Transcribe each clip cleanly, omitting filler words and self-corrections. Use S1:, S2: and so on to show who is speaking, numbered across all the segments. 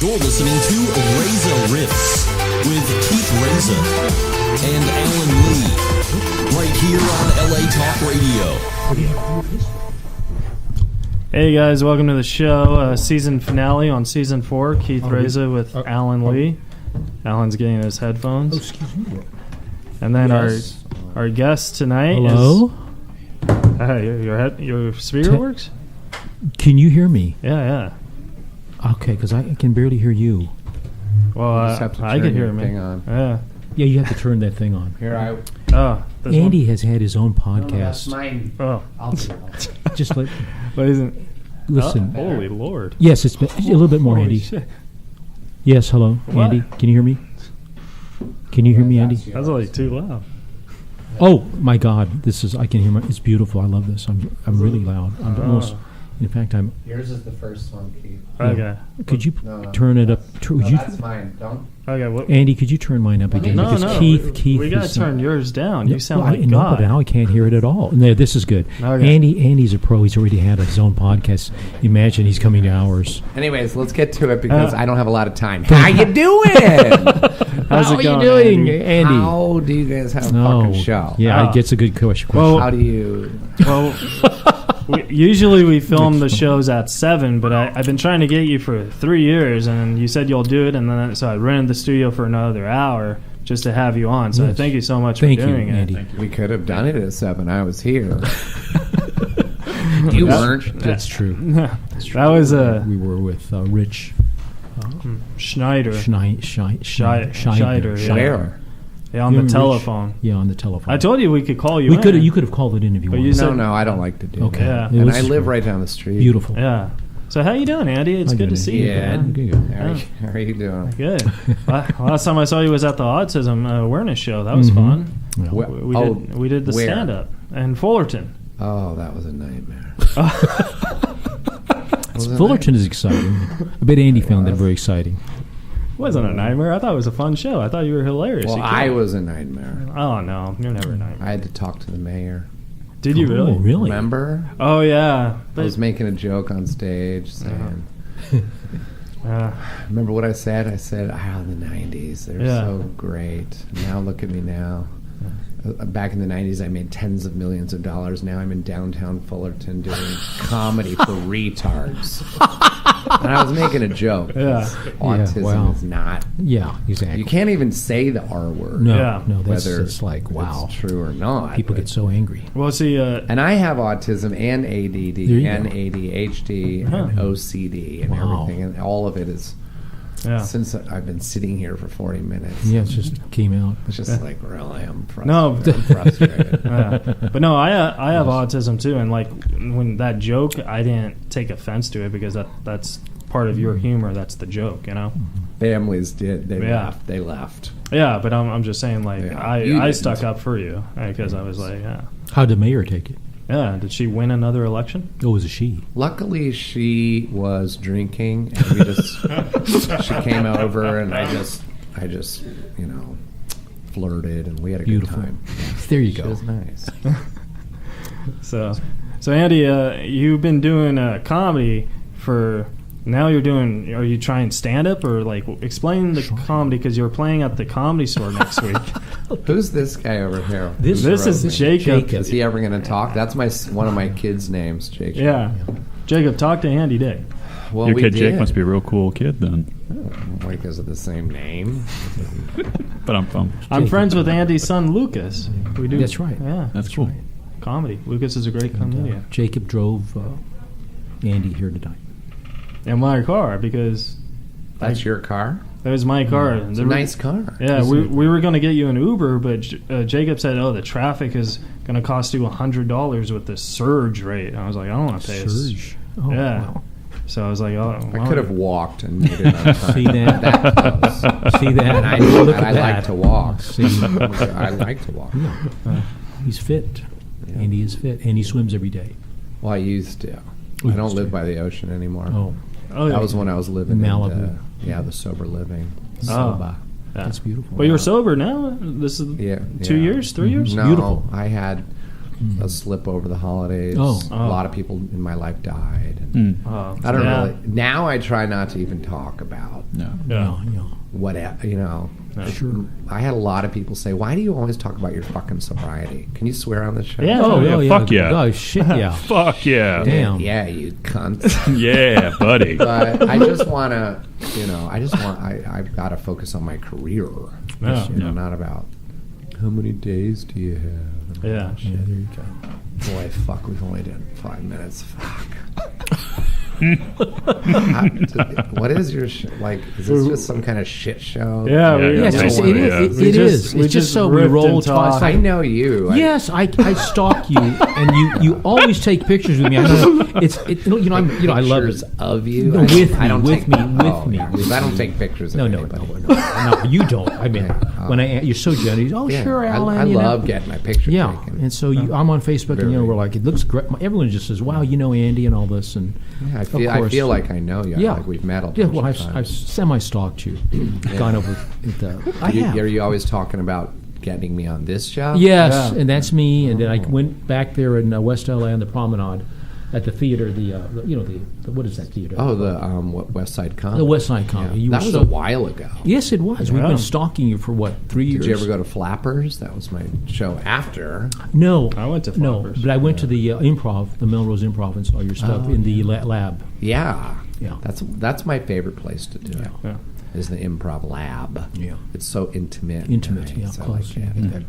S1: You're listening to Reza Riffs with Keith Reza and Alan Lee, right here on LA Talk Radio.
S2: Hey guys, welcome to the show. Season finale on season 4. Keith Reza with Alan Lee. Alan's getting his headphones.
S3: Oh, excuse me.
S2: And then our guest tonight
S3: Hello?
S2: is... Hey, your speaker works?
S3: Can you hear me?
S2: Yeah.
S3: Okay, because I can barely hear you.
S2: Well, I can hear me.
S4: On.
S2: Yeah,
S3: you have to turn that thing on.
S4: Here,
S3: Andy has had his own podcast.
S4: that's mine.
S2: Oh.
S4: I'll do it.
S3: Just let...
S2: Listen.
S3: Listen.
S2: Oh, holy Lord.
S3: Yes, it's a little bit more,
S2: Holy
S3: Andy.
S2: shit.
S3: Yes, hello,
S2: What?
S3: Andy. Can you hear me? Can you hear me, Andy?
S2: That's like too loud.
S3: Oh my God, I can hear it's beautiful. I love this. I'm really loud. I'm almost. In fact, I'm.
S4: Yours is the first one, Keith.
S2: Okay.
S3: Could you
S4: No.
S3: turn it up?
S4: That's mine. Don't.
S2: Okay. What?
S3: Andy, could you turn mine up again?
S2: No.
S3: Because Keith.
S2: We gotta
S3: is,
S2: turn yours down. You sound
S3: well,
S2: like
S3: no,
S2: God.
S3: but now I can't hear it at all. No, this is good.
S2: Okay.
S3: Andy's a pro. He's already had his own podcast. Imagine he's coming to ours.
S4: Anyways, let's get to it because I don't have a lot of time. How you doing?
S2: How's
S3: How
S2: it going,
S3: are you doing,
S2: Andy?
S3: Andy?
S4: How do you guys have a fucking show?
S3: Yeah,
S2: Oh.
S3: it gets a good question.
S2: Well,
S4: How do you?
S2: Well, usually we film the shows at 7, but I've been trying to get you for 3 years, and you said you'll do it, and then so I rented the studio for another hour just to have you on. So
S3: Yes.
S2: thank you so much
S3: Thank
S2: for doing
S3: you,
S2: it.
S3: Andy.
S4: We could have done it at 7. I was here. You weren't.
S3: That's true.
S2: That was
S3: We were with Rich
S2: Schneider.
S3: Scheider.
S2: yeah.
S4: Where?
S2: Yeah, on
S3: You
S2: the
S3: and Rich?
S2: telephone.
S3: Yeah, on the telephone.
S2: I told you we could call you.
S3: you
S2: in.
S3: could you could have called it in if you
S2: But
S3: wanted.
S2: you said-
S4: No, I don't like to do
S3: Okay.
S4: that.
S2: Yeah.
S3: It
S4: And
S3: was
S4: I live right down the street.
S3: beautiful.
S2: Yeah. So how you doing, Andy? It's
S3: I'm
S2: good to
S3: doing
S2: see you.
S4: Yeah.
S2: man.
S4: How are you doing?
S2: Good. Last time I saw you was at the Autism Awareness Show. That was
S3: Mhm.
S2: fun.
S3: Yeah.
S2: We did the
S4: where?
S2: stand up in Fullerton.
S4: Oh, that was a nightmare.
S3: Fullerton is exciting. I bet Andy found that very exciting.
S2: It wasn't a nightmare. I thought it was a fun show. I thought you were hilarious.
S4: Well,
S2: You
S4: I
S2: killed it.
S4: was a nightmare.
S2: Oh no, you're never a nightmare.
S4: I had to talk to the mayor.
S2: Did you really?
S3: Oh, really?
S4: Remember?
S2: Oh yeah.
S4: I was making a joke on stage saying,
S2: Uh,
S4: remember what I said? I said, the 90s, they're
S2: Yeah.
S4: so great. Now look at me now. Back in the 90s, I made tens of millions of dollars. Now I'm in downtown Fullerton doing comedy for retards. And I was making a joke.
S2: Yeah.
S4: Autism
S3: Yeah, wow.
S4: is not.
S3: Yeah, exactly.
S4: You can't even say the R word.
S3: No,
S2: Yeah.
S3: no, that's
S4: whether
S3: just like wow.
S4: it's true or not.
S3: People
S4: but-
S3: get so angry.
S2: well, see.
S4: And I have autism and
S3: There
S4: ADD
S3: you
S4: and
S3: go.
S4: ADHD
S2: Huh.
S4: and OCD and
S3: Wow.
S4: everything, and all of it is.
S2: Yeah.
S4: Since I've been sitting here for 40 minutes,
S3: Yeah, it just came out.
S4: it's just like really, I'm
S2: No.
S4: frustrated.
S2: Yeah. But no, I have autism too, and like when that joke, I didn't take offense to it because that's part of your humor. That's the joke, you know.
S4: Families did. They
S2: Yeah.
S4: left. They left.
S2: Yeah, but I'm just saying, like
S4: Yeah. You
S2: I
S4: didn't.
S2: stuck up for you because I was like, yeah.
S3: How'd the mayor take it?
S2: Yeah, did she win another election?
S3: Oh, it was a she.
S4: Luckily, she was drinking, and we just she came over, and I just flirted, and we had a
S3: Beautiful.
S4: good time.
S3: There you
S4: She
S3: go.
S4: was nice.
S2: So Andy, you've been doing comedy for. Now you're doing. Are you trying stand up or like explain the comedy because you're playing at the Comedy Store next week?
S4: Who's this guy over here?
S2: This is Jacob.
S4: Is he ever going to talk? That's one of my kids' names, Jake.
S2: Yeah, Jacob, talk to Andy Dick.
S4: Well,
S5: Your
S4: we
S5: kid Jake
S4: did.
S5: must be a real cool kid then.
S4: Because of the same name.
S5: But I'm
S2: I'm friends with Andy's son Lucas. We do.
S3: That's right.
S2: Yeah,
S5: That's cool.
S2: comedy. Lucas is a great comedian.
S3: Jacob drove Andy here tonight.
S2: In my car because
S4: That's your car?
S2: that was my car.
S4: It's a nice car.
S2: Yeah, we were going to get you an Uber, but Jacob said, "Oh, the traffic is going to cost you $100 with the surge rate." And I was like, "I don't want to pay
S3: Surge. Oh,
S2: Yeah.
S3: wow.
S2: So I was like, "Oh,
S4: I could have walked and made it on time.
S3: See that?
S4: That close.
S3: See that?
S4: And I
S3: Look at
S4: like
S3: that.
S4: to walk.
S3: See,
S4: I like to walk.
S3: he's fit.
S4: Yeah.
S3: Andy is fit, and he swims every day.
S4: Well, I used to.
S3: Oh,
S4: I don't
S3: used
S4: live
S3: to.
S4: by the ocean anymore.
S3: Oh,
S2: oh,
S4: That was when I was living
S3: Malibu.
S4: in the sober living.
S2: Oh.
S4: Soba.
S3: that's beautiful.
S2: But you're sober now. This is
S4: Yeah.
S2: 2 years, 3 years.
S4: No,
S3: Beautiful.
S4: I had a slip over the holidays.
S3: Oh.
S4: A lot of people in my life died. And I don't really. Now I try not to even talk about
S3: Yeah.
S4: what
S3: Sure.
S4: I had a lot of people say, "Why do you always talk about your fucking sobriety? Can you swear on this show?"
S2: Yeah.
S3: Oh,
S5: yeah, fuck yeah.
S3: Oh, shit, yeah.
S5: Fuck yeah.
S3: Damn.
S4: Yeah, you cunt.
S5: Yeah, buddy.
S4: But I just want to, I've got to focus on my career.
S2: Yeah.
S4: Not about how many days do you have.
S2: Yeah.
S3: Yeah, there you go.
S4: Boy, fuck, we've only done 5 minutes. Fuck. What is your like? Is this just some kind of shit show?
S2: Yeah,
S5: Yeah,
S3: Yes,
S5: don't
S3: it
S5: worry,
S3: is.
S2: We
S3: It
S2: just-
S3: is.
S2: we
S3: It's just
S2: just
S3: so we
S2: ripped
S3: roll
S2: and
S3: twice.
S2: talked.
S4: I know you.
S3: Yes, I stalk you, and you always take pictures with me. I know I love
S4: Pictures
S3: it.
S4: of you.
S3: No, with me, with me.
S4: I don't take pictures.
S3: No,
S4: of
S3: no,
S4: anybody.
S3: no, you don't. I mean, when you're so generous. Oh,
S4: Yeah,
S3: sure, Alan.
S4: I
S3: you know.
S4: love getting my picture
S3: Yeah,
S4: taken.
S3: and so I'm on Facebook, and
S4: Very.
S3: we're like, it looks great. Everyone just says, "Wow, you know Andy and all this," and
S4: Yeah, I
S3: of
S4: feel. I
S3: course.
S4: feel like I know you.
S3: Yeah.
S4: Like we've met a
S3: Yeah,
S4: bunch
S3: well,
S4: of
S3: I've
S4: times.
S3: semi-stalked you, gone over it. I have.
S4: Are you always talking about getting me on this show?
S3: Yes,
S2: Yeah.
S3: and that's me. And then I went back there in West LA on the Promenade, at the theater. The what is that theater?
S4: Oh, the West Side Comedy.
S3: The West Side Comedy.
S4: Yeah.
S3: You
S4: That
S3: were
S4: was
S3: so-
S4: a while ago.
S3: Yes, it was. We've
S2: Wow.
S3: been stalking you for what, 3 years?
S4: Did you ever go to Flappers? That was my show after.
S3: No,
S2: I went to
S3: no,
S2: Flappers.
S3: but I went to the Improv, the Melrose Improv, and saw your stuff in the lab.
S4: Yeah.
S3: Yeah.
S4: That's my favorite place to do it.
S2: Yeah.
S4: Is the Improv Lab.
S3: Yeah.
S4: It's so intimate.
S3: Intimate,
S4: right?
S3: yeah,
S4: So
S3: close.
S4: I get it.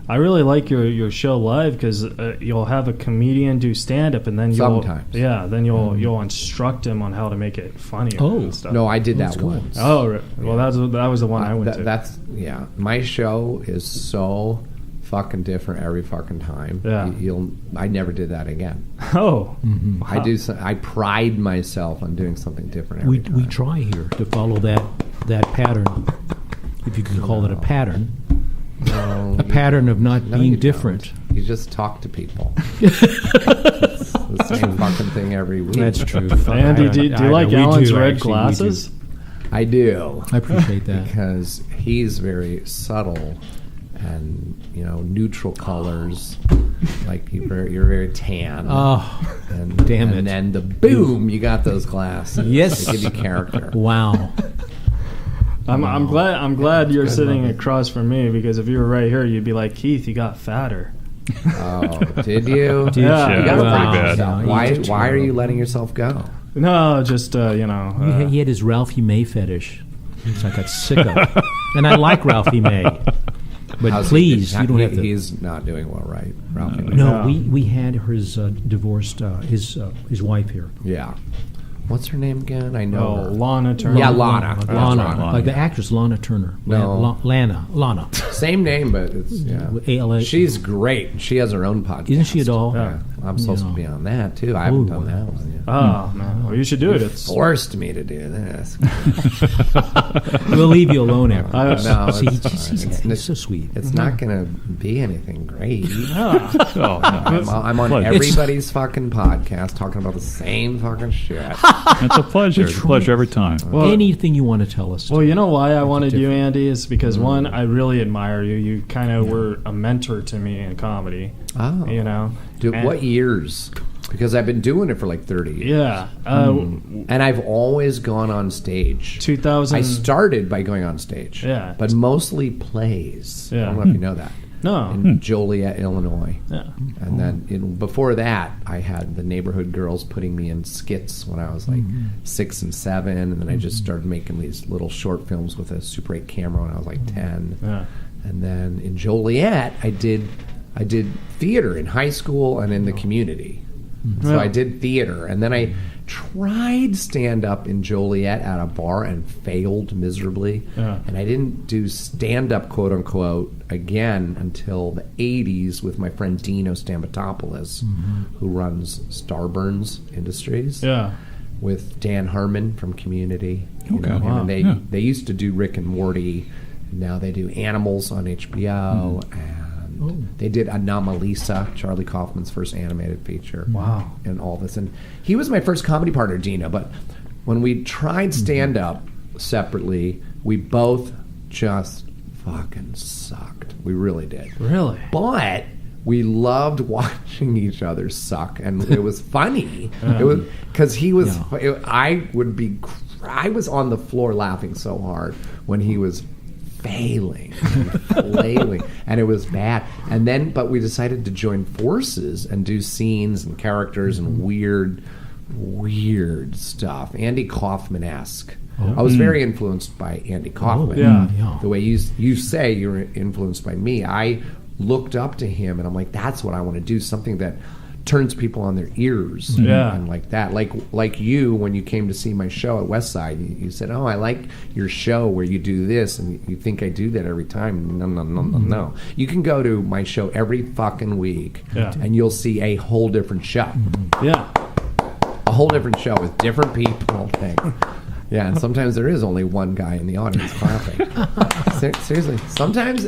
S2: I really like your show live because you'll have a comedian do stand up and then you'll
S4: Sometimes.
S2: you'll instruct him on how to make it funnier
S3: Oh.
S2: and stuff.
S4: No, I did
S3: That's
S4: that
S3: cool.
S4: once.
S2: Oh, well, that was the one I went to.
S4: That's My show is so fucking different every fucking time.
S2: Yeah.
S4: I never did that again.
S2: Oh,
S4: I do. I pride myself on doing something different every time.
S3: We try here to follow that pattern, if you can call it a pattern,
S4: No,
S3: a pattern of not
S4: no,
S3: being
S4: you
S3: different.
S4: don't. You just talk to people. It's the same fucking thing every week.
S3: That's true.
S2: Andy, do you like
S3: we
S2: Alan's
S3: do,
S2: red
S3: actually, we
S2: glasses?
S4: I do.
S3: I appreciate that.
S4: Because he's very subtle and neutral colors. Like you're very tan.
S3: Oh,
S4: and,
S3: damn it.
S4: And then the boom, you got those glasses.
S3: Yes.
S4: They give you character.
S3: wow.
S2: I'm glad you're sitting across from me because if you were right here, you'd be like, Keith, you got fatter.
S4: Oh, did you?
S3: Did
S2: Yeah.
S3: you?
S4: You gotta
S5: Wow.
S4: break yourself.
S3: Yeah,
S4: Why?
S3: you just-
S4: Why are you letting yourself go?
S2: No, just
S3: He had his Ralphie May fetish, which I got sick of. And I like Ralphie May. But
S4: How's
S3: please,
S4: he,
S3: you don't have to.
S4: He's not doing well, right, Ralphie?
S3: No,
S2: Yeah.
S3: we had his divorced his wife here.
S4: Yeah. What's her name again? I know her.
S2: Lana Turner.
S4: Yeah, Lana.
S3: Lana, like the actress Lana Turner.
S4: No.
S3: Lana.
S4: Same name, but it's
S3: ALA.
S4: She's great. She has her own podcast.
S3: Isn't she a doll?
S4: Yeah. I'm supposed to be on that too. I haven't done that one yet.
S2: Oh man, well, you should do it. It's
S4: Forced me to do this.
S3: We'll leave you alone after.
S4: No,
S3: See,
S4: it's
S3: he's so sweet.
S4: It's not going to be anything great.
S5: Oh, no.
S4: I'm on
S5: Pleasure.
S4: everybody's fucking podcast talking about the same fucking shit.
S5: It's a pleasure. It's a pleasure every time.
S2: well,
S3: Anything you want to tell us.
S2: well, you know why I wanted you, Andy, is because one, I really admire you. You kind of were a mentor to me in comedy.
S4: Oh.
S2: You know,
S4: Dude,
S2: And-
S4: what years? Because I've been doing it for like 30 years.
S2: Yeah,
S4: And I've always gone on stage.
S2: 2000.
S4: I started by going on stage.
S2: Yeah.
S4: But mostly plays. I
S2: Yeah.
S4: don't know if you know that.
S2: No.
S4: In Joliet, Illinois.
S2: Yeah.
S4: And then before that, I had the neighborhood girls putting me in skits when I was like 6 and 7. And then I just started making these little short films with a Super 8 camera when I was like 10.
S2: Yeah.
S4: And then in Joliet, I did theater in high school and in the community. So
S2: Yeah.
S4: I did theater, and then I tried stand-up in Joliet at a bar and failed miserably.
S2: Yeah.
S4: And I didn't do stand-up, quote-unquote, again until the 80s with my friend Dino Stamatopoulos, who runs Starburns Industries,
S2: Yeah.
S4: with Dan Harmon from Community. You
S5: Okay.
S4: know,
S5: Wow.
S4: and
S5: Yeah.
S4: they used to do Rick and Morty. Now they do Animals on HBO, and they did Anomalisa, Charlie Kaufman's first animated feature.
S2: Wow.
S4: And all this. And he was my first comedy partner, Dino, but when we tried stand-up separately, we both just fucking sucked. We really did.
S2: Really?
S4: But we loved watching each other suck, and it was funny. It was because he was. I was on the floor laughing so hard when he was failing, and flailing, and it was bad. And then, but we decided to join forces and do scenes and characters and weird stuff. Andy Kaufman-esque. I was very influenced by Andy Kaufman. The way you say you're influenced by me, I looked up to him, and I'm like, that's what I want to do. Something that turns people on their ears, and like that. Like you, when you came to see my show at Westside, you said, "Oh, I like your show where you do this," and you think I do that every time. No. You can go to my show every fucking week, and you'll see a whole different show. A whole different show with different people. Yeah, and sometimes there is only one guy in the audience clapping. Seriously, sometimes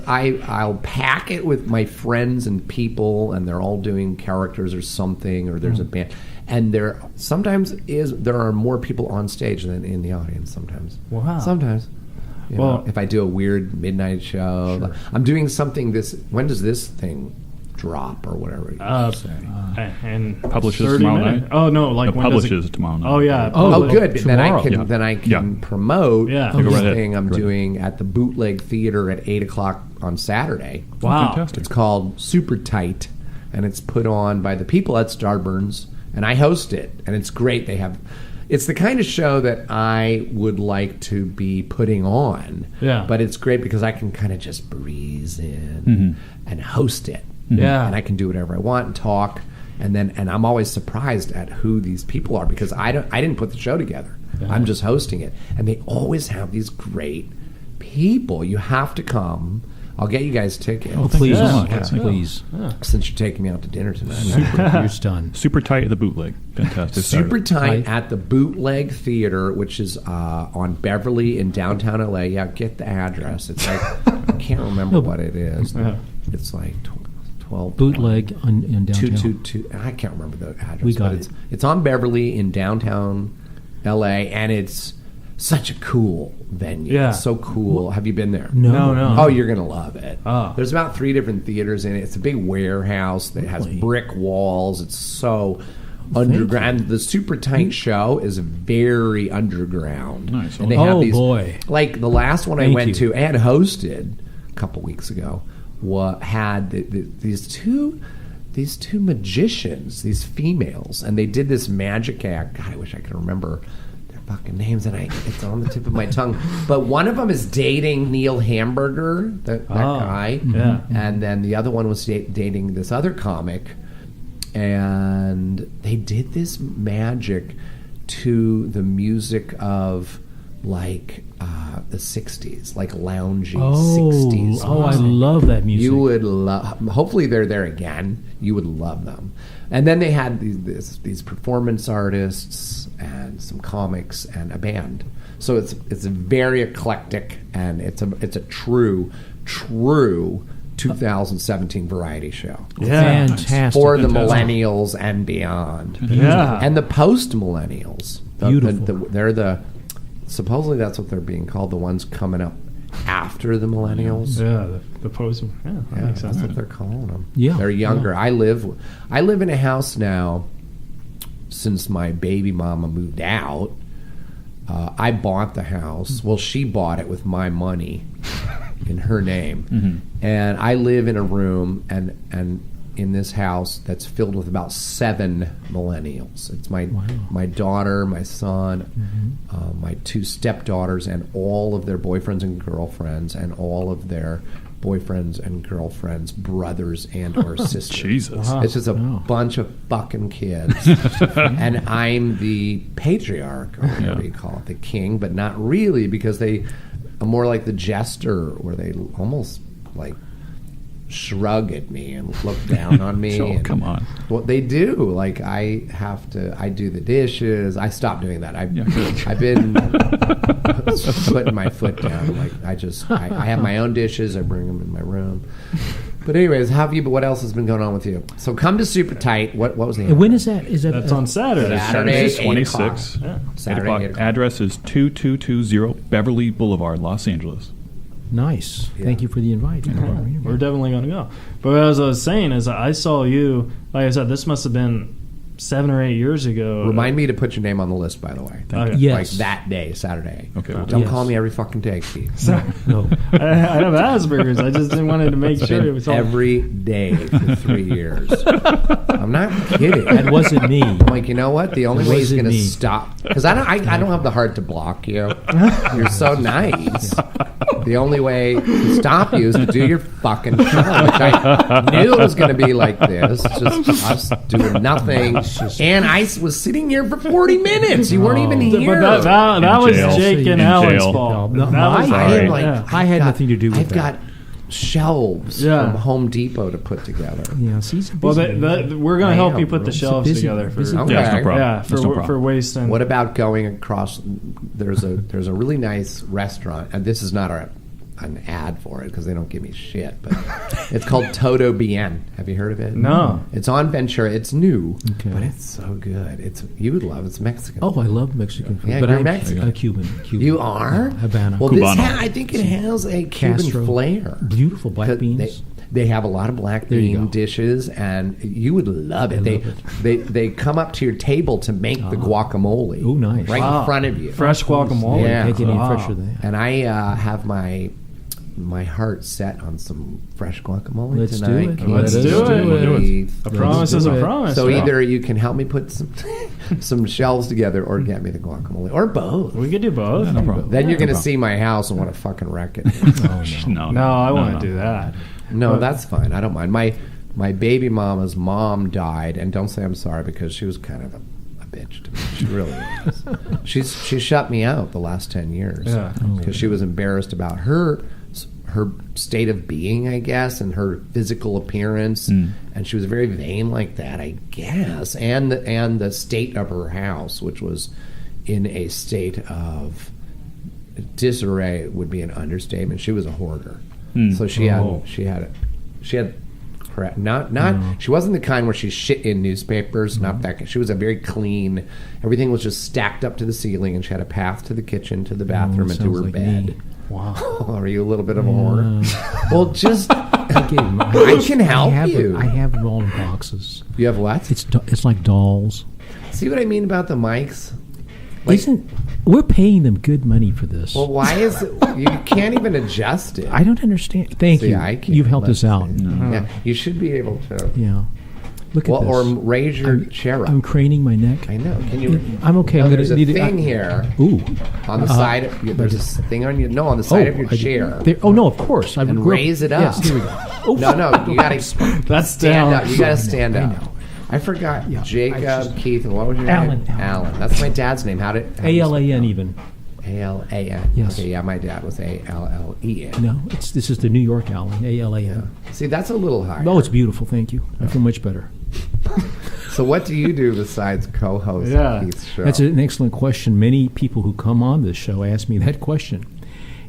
S4: I'll pack it with my friends and people, and they're all doing characters or something, or there's a band, and there are more people on stage than in the audience. Sometimes. You know, if I do a weird midnight show, I'm doing something. When does this thing drop or whatever you say?
S2: And
S5: publishes tomorrow night.
S2: Oh no, like when
S5: publishes tomorrow night.
S2: Oh yeah.
S4: Oh good.
S3: Tomorrow.
S4: Then I can promote this
S5: right
S4: thing I'm doing at the Bootleg Theater at 8:00 on Saturday.
S2: Wow.
S5: Fantastic.
S4: It's called Super Tight, and it's put on by the people at Starburns, and I host it, and it's great. It's the kind of show that I would like to be putting on. But it's great because I can kind of just breeze in and host it. And I can do whatever I want and talk, and I'm always surprised at who these people are because I didn't put the show together. I'm just hosting it, and they always have these great people. You have to come. I'll get you guys tickets.
S3: Oh, please, please.
S4: Since you're taking me out to dinner tonight.
S3: You're stunned.
S5: Super Tight at the Bootleg. Fantastic.
S4: Super Tight at the Bootleg Theater, which is on Beverly in downtown LA. Yeah, get the address. It's like I can't remember what it is. It's like 12
S3: Bootleg in downtown.
S4: 222. I can't remember the address. We got it. It's on Beverly in downtown LA, and it's such a cool venue.
S2: Yeah.
S4: It's so cool. Have you been there?
S3: No.
S4: Oh, you're going to love it.
S2: Oh.
S4: There's about 3 different theaters in it. It's a big warehouse that has brick walls. It's so underground. And the Super Tight show is very underground.
S5: Nice.
S4: And they have these,
S3: boy.
S4: like the last one I went to and hosted a couple weeks ago had these two magicians, these females, and they did this magic act. God, I wish I could remember their fucking names, and it's on the tip of my tongue. But one of them is dating Neil Hamburger, that guy, and then the other one was dating this other comic, and they did this magic to the music of like the 60s, like loungy 60s.
S3: Oh, I love that music.
S4: You would love. Hopefully, they're there again. You would love them. And then they had these performance artists and some comics and a band. So it's very eclectic, and it's a true 2017 variety show.
S2: Yeah.
S3: Fantastic.
S4: For the millennials and beyond.
S2: Yeah.
S4: And the post millennials.
S3: Beautiful.
S4: They're supposedly that's what they're being called, the ones coming up after the millennials.
S2: Yeah, the post. Yeah, that makes sense.
S4: That's what they're calling them.
S3: Yeah.
S4: They're younger. Yeah. I live in a house now since my baby mama moved out. I bought the house. Well, she bought it with my money in her name. And I live in a room and in this house that's filled with about 7 millennials. It's my daughter, my son, my 2 stepdaughters, and all of their boyfriends and girlfriends, and all of their boyfriends and girlfriends, brothers and or sisters.
S5: Jesus.
S4: It's just a bunch of fucking kids. And I'm the patriarch, or whatever you call it, the king, but not really, because they are more like the jester, where they almost like shrug at me and look down on me.
S5: Oh, come on.
S4: Well, they do. Like, I do the dishes. I stopped doing that. I've been putting my foot down. Like, I have my own dishes. I bring them in my room. But anyways, what else has been going on with you? So come to Super Tight. What was the
S3: When is that?
S2: That's on Saturday.
S4: Saturday,
S5: 26.
S2: Yeah.
S4: Saturday, 8 o'clock.
S5: Address is 2220 Beverly Boulevard, Los Angeles.
S3: Nice.
S4: Yeah.
S3: Thank you for the invite.
S2: We're definitely going to go. But as I was saying, is I saw you, like I said, this must have been 7 or 8 years ago.
S4: Remind me to put your name on the list, by the way.
S2: Okay.
S3: Yes.
S4: Like that day, Saturday.
S5: Okay.
S4: Don't
S3: Yes.
S4: call me every fucking day, Keith.
S2: Sorry.
S3: No.
S2: I have Asperger's. I just wanted to make sure it was all.
S4: Every day for 3 years. I'm not kidding.
S3: That wasn't me.
S4: I'm like, you know what? The only
S3: It
S4: way he's
S3: wasn't
S4: going to
S3: me.
S4: stop, because I don't have the heart to block you. You're so nice. The only way to stop you is to do your fucking show, which I knew it was going to be like this, just us doing nothing. And I was sitting here for 40 minutes. You weren't even here.
S2: But that
S5: In
S2: was
S5: jail.
S2: Jake and
S5: In
S2: Alan's
S5: jail.
S2: fault.
S3: No,
S2: That was
S3: I
S4: am
S3: had,
S4: like,
S2: yeah.
S3: I had nothing to do with
S4: I've
S3: that.
S4: got shelves
S2: Yeah.
S4: from Home Depot to put together.
S3: Yeah, see, he's a
S2: Well,
S3: busy man.
S2: we're going
S4: I
S2: to help
S4: am,
S2: you put the
S4: bro.
S2: shelves
S3: Busy-
S2: together for
S3: busy-
S4: Okay.
S5: Yeah, that's no problem.
S2: yeah
S5: That's no problem.
S2: for wasting.
S4: What about going across? There's a really nice restaurant, and this is not an ad for it because they don't give me shit, but it's called Todo Bien. Have you heard of it?
S2: No.
S4: It's on Ventura. It's new,
S3: Okay.
S4: but it's so good. You would love it. It's Mexican.
S3: Oh, I love Mexican food.
S4: Yeah,
S3: but
S4: you're
S3: I'm
S4: Mexican.
S3: a Cuban.
S4: You are?
S3: Yeah, Havana.
S4: Well,
S5: Cubano.
S4: I think it has a Cuban
S3: Castro.
S4: flair.
S3: Beautiful black
S4: 'Cause
S3: beans.
S4: They have a lot of black
S3: There you
S4: bean
S3: go.
S4: dishes, and you would love it.
S3: I
S4: They,
S3: love
S4: they come up to your table to make the guacamole.
S3: Oh, nice.
S4: Right
S2: Wow.
S4: in front of you.
S2: Fresh guacamole.
S4: Yeah.
S3: Can't get any
S2: Wow.
S3: fresher than that.
S4: And I have my heart set on some fresh guacamole
S3: Let's do
S4: tonight.
S3: it.
S4: Keith.
S2: Let's do it.
S5: We'll do it.
S4: Keith.
S2: A promise is a
S3: do it.
S2: promise.
S4: So
S2: right?
S4: either you can help me put some shelves together, or get me the guacamole, or both.
S2: we could do both.
S5: No problem.
S4: Then you're
S5: No
S4: going to
S5: problem.
S4: see my house and want to fucking wreck it.
S5: No,
S2: No, I want to do that.
S4: No, that's fine. I don't mind. My baby mama's mom died, and don't say I'm sorry because she was kind of a bitch to me. She really was. She shut me out the last 10 years
S2: Yeah.
S4: because she was embarrassed about her state of being, I guess, and her physical appearance, and she was very vain like that, I guess, and the state of her house, which was in a state of disarray, would be an understatement. She was a hoarder. So she had crap. She wasn't the kind where she shit in newspapers. Not that kind. She was a very clean. Everything was just stacked up to the ceiling, and she had a path to the kitchen, to the bathroom, and to
S3: sounds
S4: her
S3: like
S4: bed.
S3: me.
S2: Wow.
S4: Are you a little bit of a hoarder? Well, just
S3: I
S4: can help you.
S3: I have them all in boxes.
S4: You have what?
S3: It's like dolls.
S4: See what I mean about the mics? Like,
S3: We're paying them good money for this?
S4: well, why is it? You can't even adjust it.
S3: I don't understand. Thank
S4: See,
S3: you.
S4: I can't.
S3: You've helped us out.
S4: Yeah, you should be able to.
S3: Yeah. Look at
S4: Well,
S3: this.
S4: or raise your chair up.
S3: I'm craning my neck.
S4: I know. Can you?
S3: I'm okay.
S4: No,
S3: I'm
S4: there's
S3: gonna
S4: a
S3: need
S4: thing
S3: it.
S4: here
S3: Ooh.
S4: on the side. There's a thing on your on the side of your
S3: I-
S4: chair.
S3: oh no, of course.
S4: And raise it up.
S3: Yes, here we go. Oh,
S4: No, you got to
S2: That's
S4: stand
S2: down.
S4: up. You got to stand
S3: I
S4: up.
S3: know.
S4: I forgot
S3: Yeah,
S4: Jacob,
S3: I just-
S4: Keith, and what was your
S3: Alan.
S4: name? Alan. That's my dad's name. How do you spell
S3: ALAN even.
S4: A-L-A-N.
S3: Yes.
S4: Okay, yeah, my dad was A-L-L-E-N.
S3: No, this is the New York Alan. ALAN.
S4: See, that's a little high.
S3: Oh, it's beautiful. Thank you. I feel much better.
S4: So what do you do besides co-host
S2: Yeah.
S4: Keith's show?
S3: That's an excellent question. Many people who come on this show ask me that question.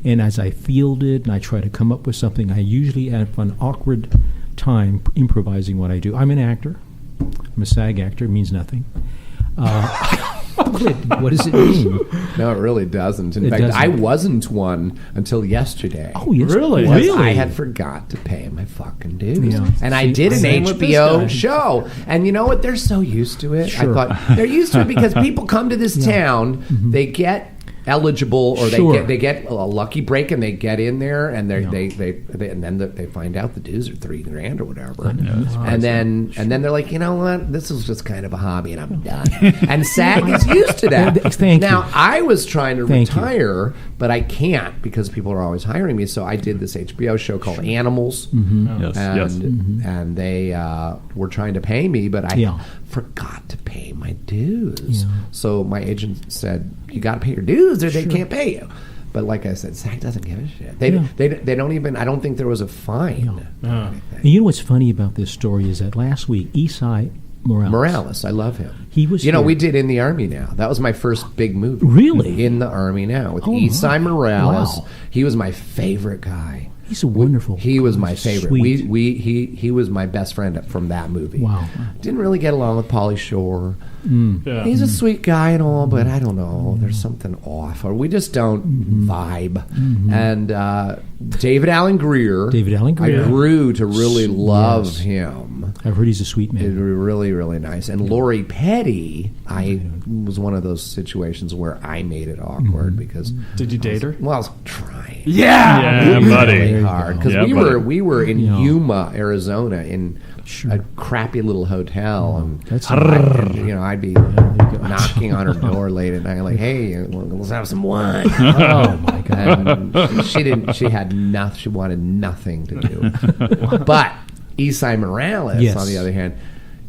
S3: And as I field it and I try to come up with something, I usually have an awkward time improvising what I do. I'm an actor. I'm a SAG actor. It means nothing. What does it mean?
S4: No, it really doesn't. In
S3: It
S4: fact,
S3: doesn't.
S4: I wasn't one until yesterday.
S3: Oh, yes.
S2: Really?
S4: Because
S3: Really?
S4: I had forgot to pay my fucking dues.
S3: Yeah.
S4: And I
S3: See,
S4: did an
S2: same with this
S4: HBO
S2: guy.
S4: show. And you know what? They're so used to it.
S3: Sure.
S4: I thought they're used to it because people come to this town, they get eligible, or
S3: Sure.
S4: they get a lucky break, and they get in there, and
S3: Yeah.
S4: they and then they find out the dues are $3,000 or whatever,
S3: that's
S4: and then they're like, you know what, this is just kind of a hobby, and I'm done. And SAG is used to that.
S3: Thank you.
S4: Now I was trying to
S3: Thank you.
S4: retire, but I can't because people are always hiring me. So I did this HBO show called Animals,
S5: Yes,
S4: and
S5: yes.
S4: and they were trying to pay me, but I
S3: Yeah.
S4: forgot to pay my dues.
S3: Yeah.
S4: So my agent said, "You got to pay your dues, or they can't pay you." But like I said, SAG doesn't give a shit. They don't even. I don't think there was a fine.
S3: And you know what's funny about this story is that last week, Esai
S4: Morales, I love him.
S3: He was
S4: You know,
S3: here.
S4: we did In the Army Now. That was my first big movie.
S3: Really?
S4: In the Army Now with
S3: Oh,
S4: Esai
S3: my.
S4: Morales.
S3: Wow.
S4: He was my favorite guy.
S3: He's a wonderful.
S4: He was my favorite.
S3: Sweet.
S4: He was my best friend from that movie.
S3: Wow.
S4: Didn't really get along with Pauly Shore.
S2: Yeah.
S4: He's a sweet guy and all, but I don't know. There's something off, or we just don't vibe. And David Allen Greer.
S3: David Allen Greer.
S4: I grew to really love
S3: Yes.
S4: him.
S3: I've heard he's a sweet
S4: It
S3: man.
S4: was really, really nice. And Lori Petty, I was one of those situations where I made it awkward because
S2: Did you date her?
S4: well, I was trying
S5: Yeah, buddy.
S4: really hard because
S5: Yeah,
S4: we were in
S3: Yeah.
S4: Yuma, Arizona, in
S3: Sure.
S4: a crappy little hotel, and
S3: That's
S4: I'd be knocking on her door late at night, like, "Hey, let's have some wine."
S3: oh my god.
S4: And she didn't. She had nothing. She wanted nothing to do. But Esai Morales,
S3: Yes.
S4: on the other hand,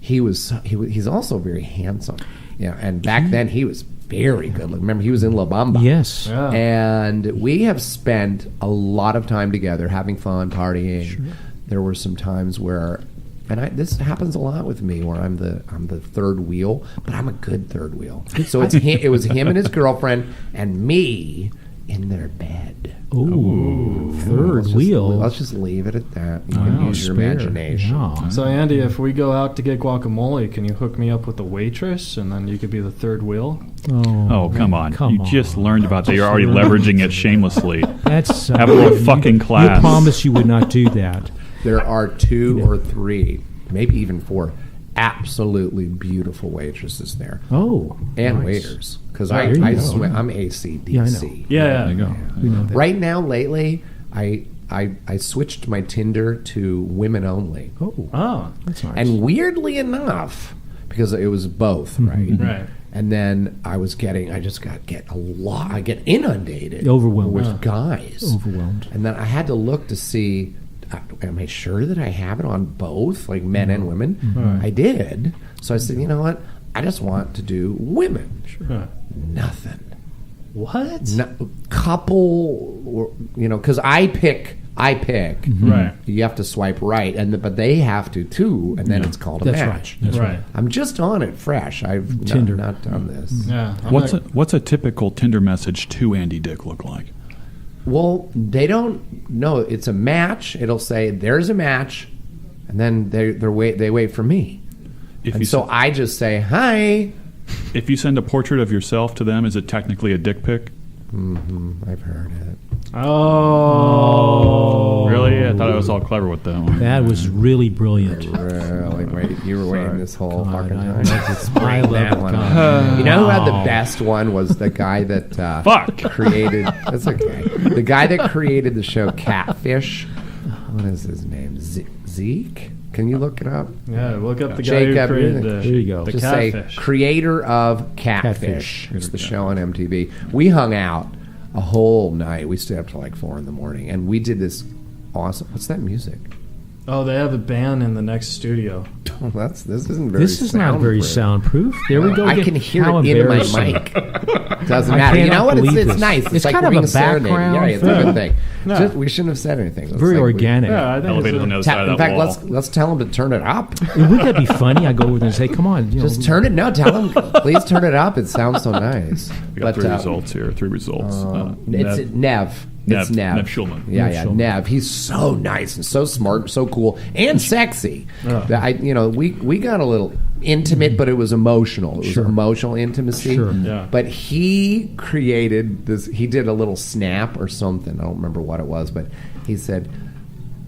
S4: he's also very handsome. Yeah, and back then he was very good. Remember, he was in La Bamba.
S3: Yes.
S2: Yeah.
S4: And we have spent a lot of time together, having fun, partying. There were some times where, and this happens a lot with me, where I'm the third wheel, but I'm a good third wheel. So it was him and his girlfriend and me in their bed.
S3: Ooh, third wheel.
S4: Let's just leave it at that. You can use your
S3: spare.
S4: imagination.
S3: Yeah.
S2: So Andy, if we go out to get guacamole, can you hook me up with the waitress, and then you could be the third wheel?
S5: Oh, come on. You just learned about that. You're already
S3: Just
S5: leveraging it shamelessly.
S3: That's
S5: Have a little fucking class.
S3: You promised you would not do that.
S4: There are 2 or 3, maybe even 4, absolutely beautiful waitresses there.
S3: Oh,
S4: And
S3: nice.
S4: waiters. Because
S3: There you go.
S4: I'm ACDC.
S3: Yeah, I know.
S2: Yeah.
S5: There you go.
S3: We know that.
S4: Right now, lately, I switched my Tinder to women only.
S3: Oh,
S2: Oh,
S3: that's nice.
S4: And weirdly enough, because it was both, right?
S2: right.
S4: And then I get inundated
S3: Overwhelmed.
S4: with guys.
S3: Overwhelmed.
S4: And then I had to look to see, am I sure that I have it on both, like men and women?
S2: Right.
S4: I did. So I said, you know what? I just want to do women.
S2: Huh.
S4: Nothing.
S2: What?
S4: Couple, because I pick.
S2: Right.
S4: You have to swipe right, but they have to too, and then it's called a
S3: That's
S4: match.
S3: right. That's
S2: right.
S4: I'm just on it fresh. I've
S3: Tinder.
S4: not done this.
S2: Yeah. I'm
S5: What's a typical Tinder message to Andy Dick look like?
S4: Well, they don't know. It's a match. It'll say there's a match, and then they wait for me. I just say hi.
S5: If you send a portrait of yourself to them, is it technically a dick pic?
S4: I've heard it.
S2: Oh.
S5: Really? I thought I was all clever with that one.
S3: that was really brilliant.
S4: Really? You were waiting this whole
S3: God,
S4: fucking
S3: I
S4: time.
S3: love it.
S4: That one.
S3: God.
S4: You know who had the best one was the guy that
S5: Fuck.
S4: created. That's okay. The guy that created the show Catfish. What is his name? Zeke? Can you look it up?
S2: Yeah, look up the guy
S4: Jacob,
S2: who created
S4: there
S3: you go.
S2: the
S4: Just
S2: catfish.
S4: say creator of Catfish. It's the show on MTV. We hung out a whole night. We stayed up till like 4 a.m, and we did this awesome. What's that music?
S2: Oh, they have a band in the next studio.
S4: Oh, this isn't very.
S3: This is not very soundproof. There we go.
S4: I
S3: again.
S4: can hear
S3: How
S4: it in my
S3: embarrassing.
S4: mic. Doesn't
S3: I
S4: matter. You
S3: cannot
S4: know what?
S3: believe
S4: It's
S3: this.
S4: nice.
S3: It's
S4: like
S3: kind of
S4: being
S3: a
S4: serenaded.
S3: background
S4: Yeah, it's a
S3: thing.
S4: good thing.
S2: No.
S4: Just, we shouldn't have said anything. Let's
S3: Very
S4: say we-
S3: organic.
S2: Yeah, I think
S5: Elevated on the other side
S4: in
S5: of that
S4: fact,
S5: wall.
S4: let's tell them to turn it up.
S3: Wouldn't that be funny? I go over there and say, "Come on,
S4: Just turn it. No, tell them. Please turn it up. It sounds so nice.
S5: We got 3 results here. 3 results.
S4: It's Nev. It's Nev.
S5: Nev Schulman.
S4: Yeah,
S3: Schulman.
S4: Nev. He's so nice and so smart, so cool, and sexy. That we got a little intimate, but it was emotional. It was emotional intimacy.
S3: Sure.
S2: Yeah.
S4: But he created this. He did a little snap or something. I don't remember what it was, but he said,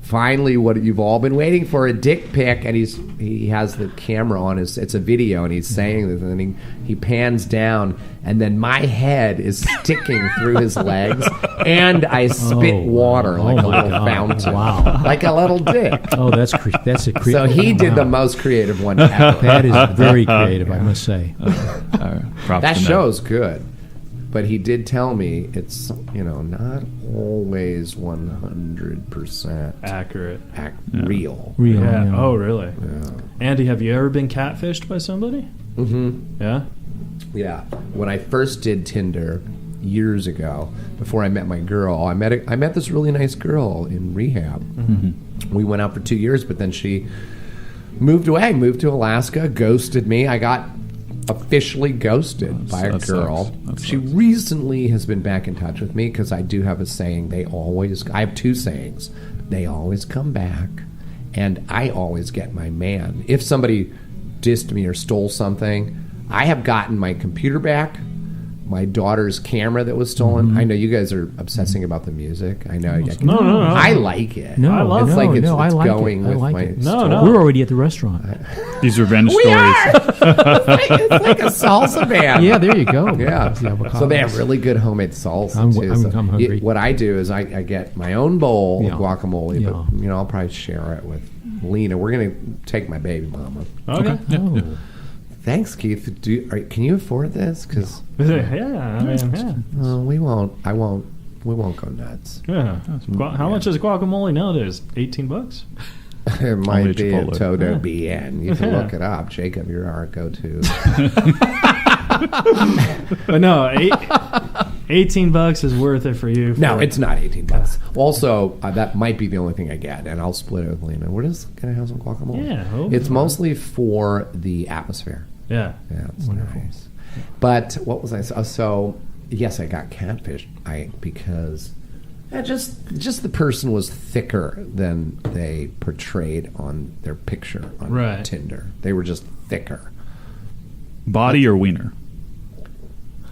S4: "Finally, what you've all been waiting for, a dick pic." And he has the camera on his. It's a video, and he's saying this, and then he pans down, and then my head is sticking through his legs, and I spit water like a
S3: my
S4: little
S3: God.
S4: fountain,
S3: Wow.
S4: like a little dick.
S3: Oh, that's a creep.
S4: So he did the most creative one ever.
S3: That is very creative, I must say.
S5: Props
S4: That
S5: to Nev.
S4: show's good. But he did tell me it's, not always 100%
S2: Accurate.
S4: real.
S3: Real.
S2: Yeah.
S3: yeah.
S2: Oh, really? Andy, have you ever been catfished by somebody?
S4: Mm-hmm.
S2: Yeah.
S4: Yeah. When I first did Tinder years ago, before I met my girl, I met this really nice girl in rehab. Mm-hmm. We went out for 2 years, but then she moved away, moved to Alaska, ghosted me. I got officially ghosted by a
S5: that
S4: girl.
S5: sucks. That
S4: She
S5: sucks.
S4: recently has been back in touch with me because I do have a saying. I have 2 sayings. They always come back, and I always get my man. If somebody dissed me or stole something, I have gotten my computer back, my daughter's camera that was stolen. I know you guys are obsessing about the music. I know.
S2: No.
S4: I like it.
S3: No,
S2: I love
S4: it's
S2: it.
S4: like it's
S3: I like
S4: going
S3: it. I
S4: with
S3: like
S4: my
S3: it.
S2: No,
S4: story.
S2: no.
S3: We're already at the restaurant.
S5: These revenge
S4: We
S5: stories.
S4: are. It's like a salsa band.
S3: Yeah, there you go.
S4: Yeah.
S3: That's the avocados.
S4: So they have really good homemade salsa too.
S3: I'm hungry.
S4: What I do is I get my own bowl
S3: Yeah.
S4: of guacamole,
S3: Yeah.
S4: but I'll probably share it with Lena. We're gonna take my baby mama.
S2: Okay.
S3: Oh.
S4: Thanks, Keith. Can you afford this? Because
S2: We
S4: won't. We won't go nuts.
S2: Yeah. How much is guacamole nowadays? $18?
S4: It might
S5: Only
S4: be a
S5: Chipotle.
S4: Toto BN. You can look it up. Jacob, you're our go-to.
S2: But no, $18 is worth it for you.
S4: No, it's not $18. Also, that might be the only thing I get, and I'll split it with Lena. Can I have some guacamole?
S2: Yeah,
S4: It's mostly for the atmosphere.
S2: Yeah.
S4: Yeah, it's nice. But what was I? So yes, I got catfished. Because just the person was thicker than they portrayed on their picture on Tinder. They were just thicker.
S5: Body or wiener?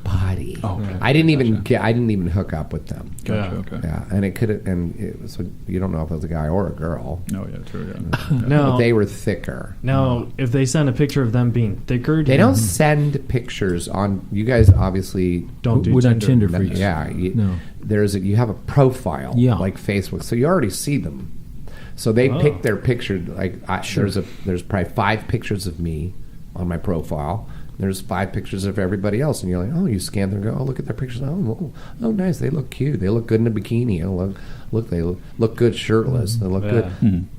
S4: Body.
S5: Oh, okay.
S4: I didn't even hook up with them.
S5: Gotcha.
S2: Yeah.
S5: Okay.
S4: Yeah, and it was. You don't know if it was a guy or a girl.
S5: Oh, yeah, true. Yeah.
S2: No.
S4: But they were thicker.
S2: Now, if they send a picture of them being thicker,
S4: They don't send pictures on. You guys obviously
S2: don't do
S3: We're not
S2: Tinder.
S3: Tinder freaks.
S4: Yeah,
S3: No.
S4: you have a profile like Facebook, so you already see them. So they pick their picture. There's probably 5 pictures of me on my profile. There's 5 pictures of everybody else, and you're like, oh, you scan them and go, oh, look at their pictures. Oh, nice. They look cute. They look good in a bikini. Oh, look, they look good shirtless. They look good.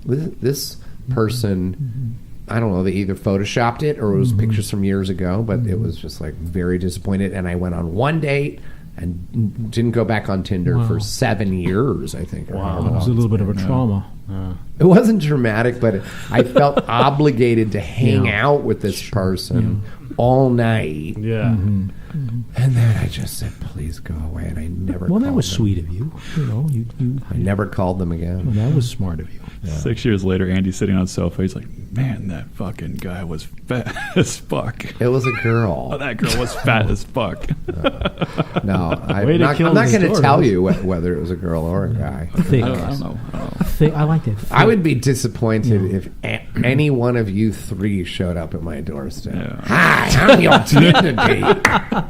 S4: This person, I don't know, they either photoshopped it or it was pictures from years ago, but it was just like very disappointed. And I went on one date and didn't go back on Tinder for 7 years, I think.
S2: Wow.
S3: It was a little bit of a trauma.
S4: It wasn't dramatic, but I felt obligated to hang out with this person all night.
S2: Yeah.
S4: And then I just said, please go away. And I never
S3: Well, that
S4: called
S3: was
S4: them.
S3: sweet of you. You
S4: I never called them again.
S3: well, that was smart of you.
S5: 6 years later, Andy's sitting on the sofa. He's like, man, that fucking guy was fat as fuck.
S4: It was a girl.
S5: Oh, that girl was fat as fuck.
S4: No,
S2: Way
S4: I'm
S2: to
S4: not
S2: kill
S4: going
S2: the
S4: to
S2: story.
S4: tell you whether it was a girl or a guy.
S3: Thick.
S5: I don't know.
S3: Thick. I like that. Thick.
S4: I would be disappointed if any one of you 3 showed up at my doorstep.
S5: Yeah.
S4: Hi, I'm your Tinder date.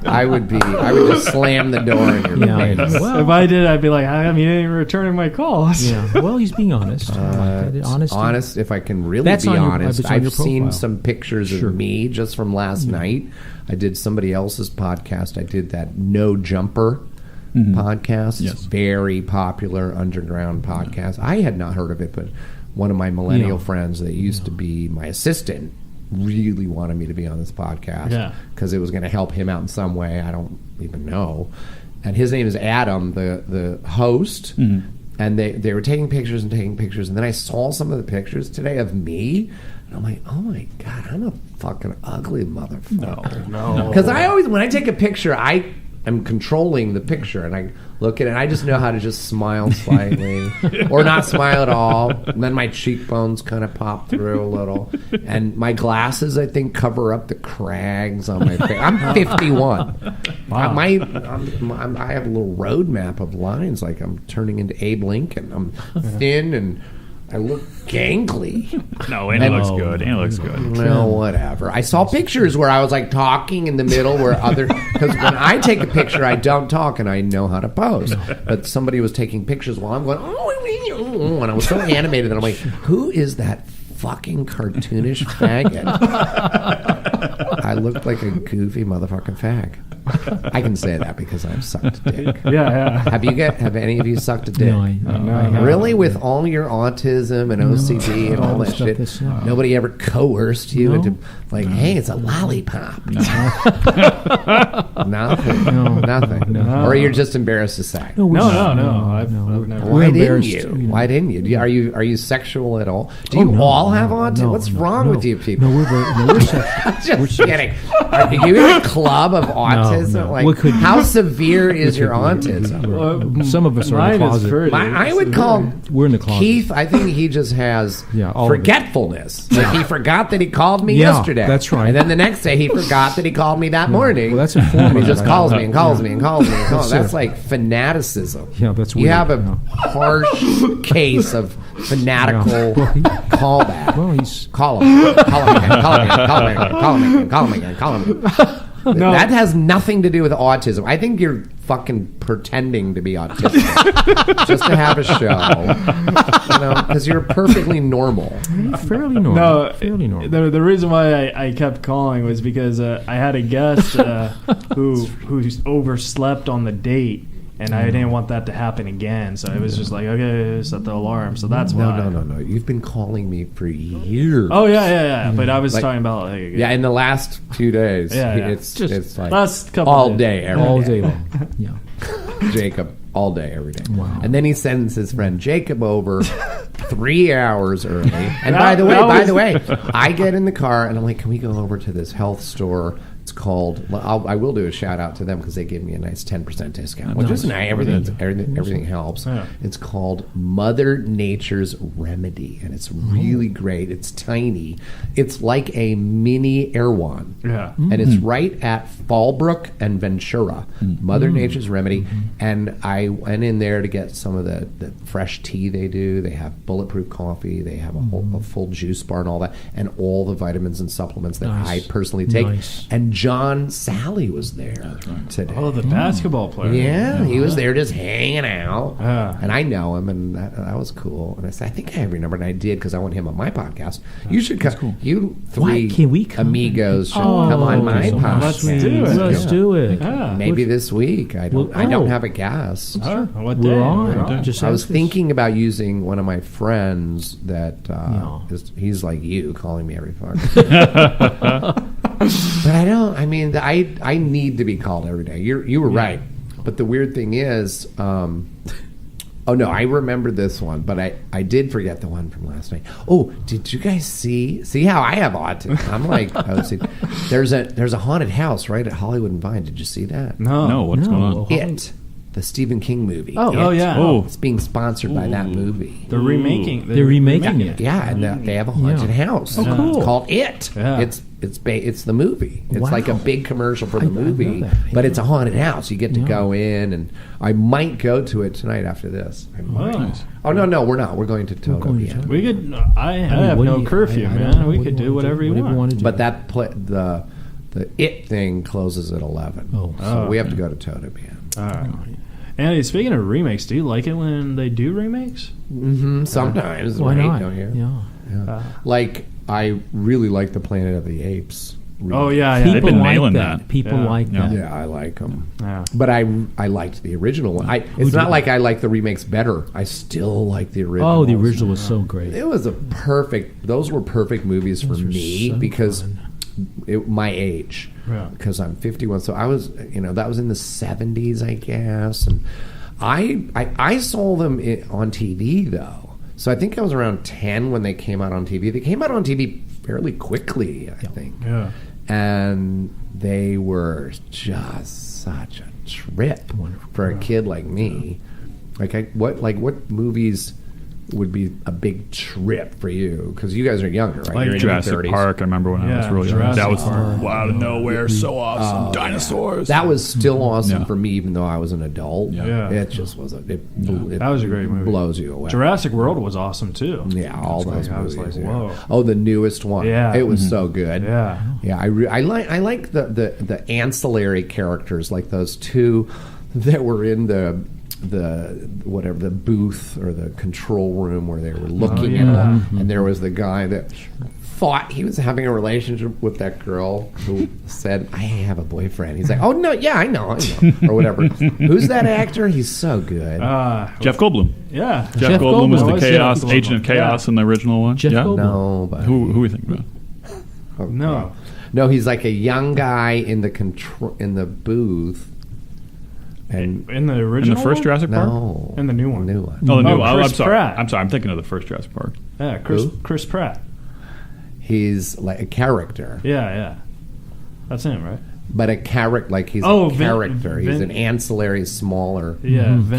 S4: I would just slam the door in your
S3: Yeah,
S4: face.
S3: well,
S2: If I did, I'd be like, how come you ain't returning my calls?
S3: yeah. Well, he's being honest.
S4: Honest, if I can really
S3: That's
S4: be
S3: on your-
S4: honest,
S3: it's on your
S4: I've seen
S3: profile.
S4: some pictures of me just from last night. I did somebody else's podcast. I did that No Jumper podcast.
S5: Yes.
S4: It's very popular underground podcast. I had not heard of it, but one of my millennial friends that used to be my assistant really wanted me to be on this podcast because it was going to help him out in some way. I don't even know. And his name is Adam, the host. And they were taking pictures. And then I saw some of the pictures today of me. And I'm like, oh my God, I'm a fucking ugly motherfucker.
S2: No.
S4: Because when I take a picture, I'm controlling the picture, and I look at it, and I just know how to just smile slightly or not smile at all. And then my cheekbones kind of pop through a little. And my glasses, I think, cover up the crags on my face. I'm 51.
S2: Wow.
S4: I have a little roadmap of lines, like I'm turning into Abe Lincoln. I'm thin and I look gangly.
S5: No, Andy looks good. Andy looks good.
S4: Well, whatever. I saw pictures where I was like talking in the middle where because when I take a picture, I don't talk and I know how to pose. But somebody was taking pictures while I'm going, and I was so animated that I'm like, who is that fucking cartoonish faggot? I looked like a goofy motherfucking fag. I can say that because I've sucked a dick.
S2: Yeah.
S4: Have any of you sucked a dick?
S3: No, I haven't.
S4: Really, with all your autism and OCD and all that
S3: stuff
S4: shit,
S3: that's-
S4: nobody ever coerced you
S3: No.
S4: into like, hey, it's a lollipop. Nothing. Nothing.
S3: No.
S4: Or you're just embarrassed to say.
S3: No, we're
S2: No.
S3: not.
S2: I've never.
S3: We're
S4: Why didn't
S3: embarrassed,
S4: you?
S3: you know.
S4: Why didn't you? Are you sexual at all? Do
S3: Oh,
S4: you
S3: no,
S4: all have
S3: no,
S4: autism?
S3: no,
S4: What's
S3: no,
S4: wrong
S3: no.
S4: with you people?
S3: No, we're sexual.
S4: Just kidding. Are you in a club of autism? autism?
S3: no.
S4: Like,
S3: What could-
S4: how severe is your
S3: What could be?
S4: autism?
S3: Some of us are in
S2: Mine
S3: the
S2: is
S3: closet.
S2: pretty.
S4: I would call
S3: We're in the closet.
S4: Keith. I think he just has
S3: Yeah, all of it.
S4: forgetfulness. Like he forgot that he called me
S3: Yeah,
S4: yesterday.
S3: that's right.
S4: And then the next day he forgot that he called me that morning.
S3: Well, that's a form
S4: And he
S3: of
S4: just
S3: it.
S4: calls me and calls me and calls me and calls.
S3: That's
S4: That's like fanaticism.
S3: Yeah, that's
S4: You
S3: weird.
S4: have a
S3: Yeah.
S4: harsh case of fanatical callback.
S3: Well, he's
S4: Call him. Call him again. Call him again. Call him again. Call him again. Call him again. Call him again.
S2: No.
S4: That has nothing to do with autism. I think you're fucking pretending to be autistic just to have a show, because you're perfectly normal.
S3: fairly normal.
S2: No,
S3: fairly normal.
S2: the reason why I kept calling was because I had a guest who overslept on the date, and I didn't want that to happen again. So it was just like, okay, set the alarm. So that's why.
S4: No. You've been calling me for years.
S2: Oh yeah. But I was
S4: Like-
S2: talking about like,
S4: Yeah, in the last few days,
S2: Yeah.
S4: it's like
S2: last couple
S4: all
S2: days.
S4: day, every
S3: all
S4: day.
S3: day long. Yeah.
S4: Jacob all day, every day.
S3: Wow.
S4: And then he sends his friend Jacob over 3 hours early. And
S2: That-
S4: by the
S2: that
S4: way,
S2: was-
S4: I get in the car and I'm like, can we go over to this health store? It's called. I will do a shout out to them because they gave me a nice 10% discount, which is nice. Everything helps.
S2: Yeah.
S4: It's called Mother Nature's Remedy, and it's really great. It's tiny. It's like a mini Erewhon.
S2: Yeah.
S4: And it's right at Fallbrook and Ventura, Mother Nature's Remedy. And I went in there to get some of the fresh tea they do. They have bulletproof coffee. They have a full juice bar and all that, and all the vitamins and supplements that
S3: Nice.
S4: I personally take.
S3: Nice.
S4: And John Sally was there today.
S2: Oh, the basketball player.
S4: Yeah, he was there just hanging out.
S2: Yeah.
S4: And I know him, and that was cool. And I said, I think I have your number, and I did because I want him on my podcast. You should come. You three
S3: Why can't we come?
S4: amigos should
S3: Oh,
S4: come on my
S3: so
S4: podcast.
S2: Let's do it.
S3: Let's do it.
S2: Yeah.
S4: Maybe this week. I don't.
S3: Well,
S4: I don't
S3: oh.
S4: have a guest.
S2: Oh, what day?
S3: We're on. Just
S4: I was
S3: ask us.
S4: thinking about using one of my friends that
S3: Yeah.
S4: he's like you, calling me every fucking. But I don't. I mean, I need to be called every day. You were right. But the weird thing is, oh no, I remember this one, but I did forget the one from last night. Oh, did you guys see how I have autism? I'm like, there's a haunted house right at Hollywood and Vine. Did you see that?
S5: No, what's going on?
S4: It, the Stephen King movie.
S2: Oh,
S4: It.
S2: yeah.
S5: Oh.
S4: It's being sponsored by that movie.
S2: They're remaking.
S3: They're remaking it.
S4: Yeah, and they have a haunted house.
S3: Oh, cool.
S4: It's called It.
S2: Yeah.
S4: It's the movie. It's
S3: Wow.
S4: like a big commercial for the
S3: I know
S4: movie,
S3: that,
S4: but
S3: yeah.
S4: it's a haunted house. You get to
S3: Yeah.
S4: go in, and I might go to it tonight after this. I might.
S5: Nice.
S4: Oh no, we're not. We're going to Toto.
S3: going to
S4: yeah.
S3: Toto.
S2: We could. I have
S3: what do
S2: no
S3: you-
S2: curfew,
S3: I don't
S2: man.
S3: know.
S2: We
S3: What
S2: could
S3: do
S2: do whatever you want.
S3: to do.
S4: But the It thing closes at 11.
S3: Oh.
S4: So we have to go to Toto, man.
S2: All right. Andy, speaking of remakes, do you like it when they do remakes?
S4: Mm-hmm. Sometimes,
S3: Why
S4: right?
S3: not?
S4: Don't you?
S3: Yeah.
S4: Like I really like the Planet of the Apes.
S2: Oh yeah,
S5: They've
S3: People
S5: been
S3: like
S5: nailing
S3: that.
S5: that.
S3: People
S2: Yeah.
S3: like
S5: Yeah.
S3: that.
S4: Yeah, I like them.
S2: Yeah.
S4: But I liked the original one. It's not like I like the remakes better. I still like the original.
S3: Oh, the original was so great.
S4: It was those were perfect movies for
S3: Those were
S4: me
S3: so
S4: because
S3: fun.
S4: my age.
S2: Yeah.
S4: Because I'm 51. So I was, that was in the 70s, I guess. And I saw them on TV, though. So I think I was around 10 when they came out on TV. They came out on TV fairly quickly, I think.
S2: Yeah.
S4: And they were just such a trip for a kid like me. What movies would be a big trip for you? Because you guys are younger, right?
S2: Like
S4: You're in your
S5: Jurassic
S4: 30s.
S5: Park. I remember when I was
S2: Yeah,
S5: really young.
S2: Jurassic
S5: That was
S2: Park.
S5: out of nowhere. So awesome. Dinosaurs.
S4: That was still awesome
S5: Yeah.
S4: for me, even though I was an adult.
S2: Yeah.
S4: It just was. That
S2: That was a great movie.
S4: Blows you away.
S2: Jurassic World was awesome too.
S4: Yeah, all those
S2: I was
S4: movies.
S2: like,
S4: yeah.
S2: whoa.
S4: Oh, the newest one.
S2: Yeah.
S4: it was so good.
S2: Yeah.
S4: Yeah, I like the ancillary characters, like those two that were in the booth or the control room where they were looking at
S2: yeah.
S4: and there was the guy that thought he was having a relationship with that girl who said, I have a boyfriend. He's like, oh no, yeah, I know, or whatever. Who's that actor? He's so good.
S5: Jeff Goldblum.
S2: Yeah.
S5: Jeff Goldblum was the
S2: was
S5: Chaos
S2: Jeff
S5: Agent of
S2: Goldblum.
S5: Chaos in the original one.
S3: Jeff
S5: yeah?
S3: Goldblum.
S4: No, but
S5: Who are we thinking about?
S4: okay.
S2: No.
S4: He's like a young guy in the booth. And
S2: In the
S5: In
S2: original
S5: the first
S2: one?
S5: Jurassic Park?
S4: no,
S2: In the new one.
S4: new one.
S5: Oh, the new
S2: Oh,
S5: one.
S2: Chris
S5: I'm sorry.
S2: Pratt.
S5: I'm sorry. I'm thinking of the first Jurassic Park.
S2: Yeah,
S4: Who?
S2: Chris Pratt.
S4: He's like a character.
S2: Yeah. That's him, right?
S4: but a character, like he's
S2: Oh,
S4: a character. He's an ancillary, smaller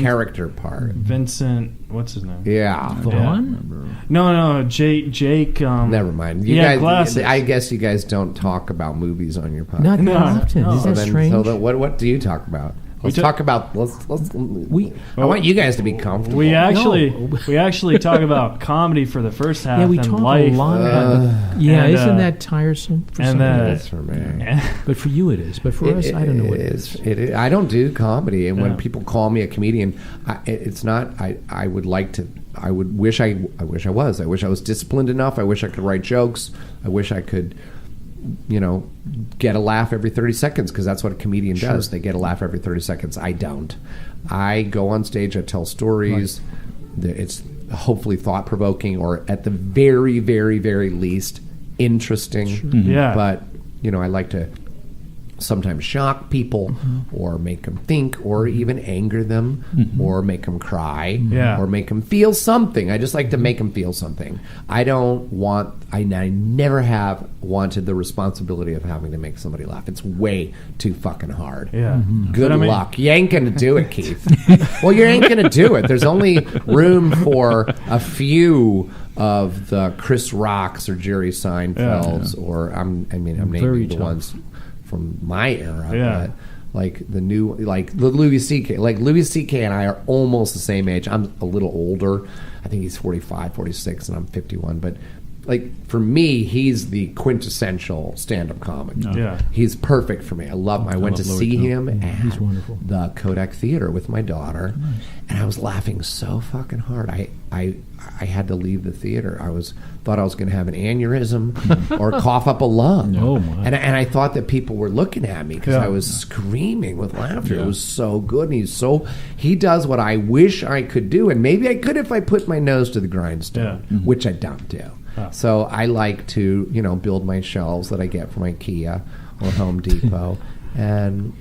S4: character part.
S2: Vincent, what's his name?
S4: Yeah.
S3: Vaughn?
S2: No, Jake.
S4: Never mind. You
S2: Yeah,
S4: guys,
S2: glasses.
S4: I guess you guys don't talk about movies on your podcast.
S3: Not that
S2: No.
S3: often.
S2: No.
S3: Is that strange?
S4: What do you talk about? Let's talk about. I want you guys to be comfortable.
S2: We actually talk about comedy for the first half.
S3: Yeah, we
S2: and
S3: talk
S2: life.
S3: a lot about isn't that tiresome for some people?
S4: That's for me.
S3: But for you it is. But for us, I don't know what it is.
S4: It is. I don't do comedy, and when people call me a comedian, it's not. I would like to. I wish I was. I wish I was disciplined enough. I wish I could write jokes. I wish I could, get a laugh every 30 seconds, because that's what a comedian does. They get a laugh every 30 seconds. I don't. I go on stage, I tell stories. Right. It's hopefully thought-provoking, or at the very, very, very least, interesting.
S2: Mm-hmm. Yeah.
S4: But, I like to sometimes shock people, or make them think, or even anger them, or make them cry, or make them feel something. I just like to make them feel something. I never have wanted the responsibility of having to make somebody laugh. It's way too fucking hard.
S2: Yeah.
S4: Good luck. You ain't going to do it, Keith. Well, you ain't going to do it. There's only room for a few of the Chris Rocks or Jerry Seinfelds, or I'm naming the ones from my era, but like the new, like the Louis C.K. Like Louis C.K. and I are almost the same age. I'm a little older. I think he's 45, 46, and I'm 51. But like for me, he's the quintessential stand-up comic.
S2: Yeah,
S4: he's perfect for me. I love him. I went to see him at
S3: he's wonderful.
S4: The Kodak Theater with my daughter, and I was laughing so fucking hard. I had to leave the theater. Thought I was going to have an aneurysm or cough up a lung.
S3: Oh my!
S4: And I thought that people were looking at me because I was screaming with laughter. It was so good. And he does what I wish I could do, and maybe I could if I put my nose to the grindstone, which I don't do. So I like to, build my shelves that I get from IKEA or Home Depot. And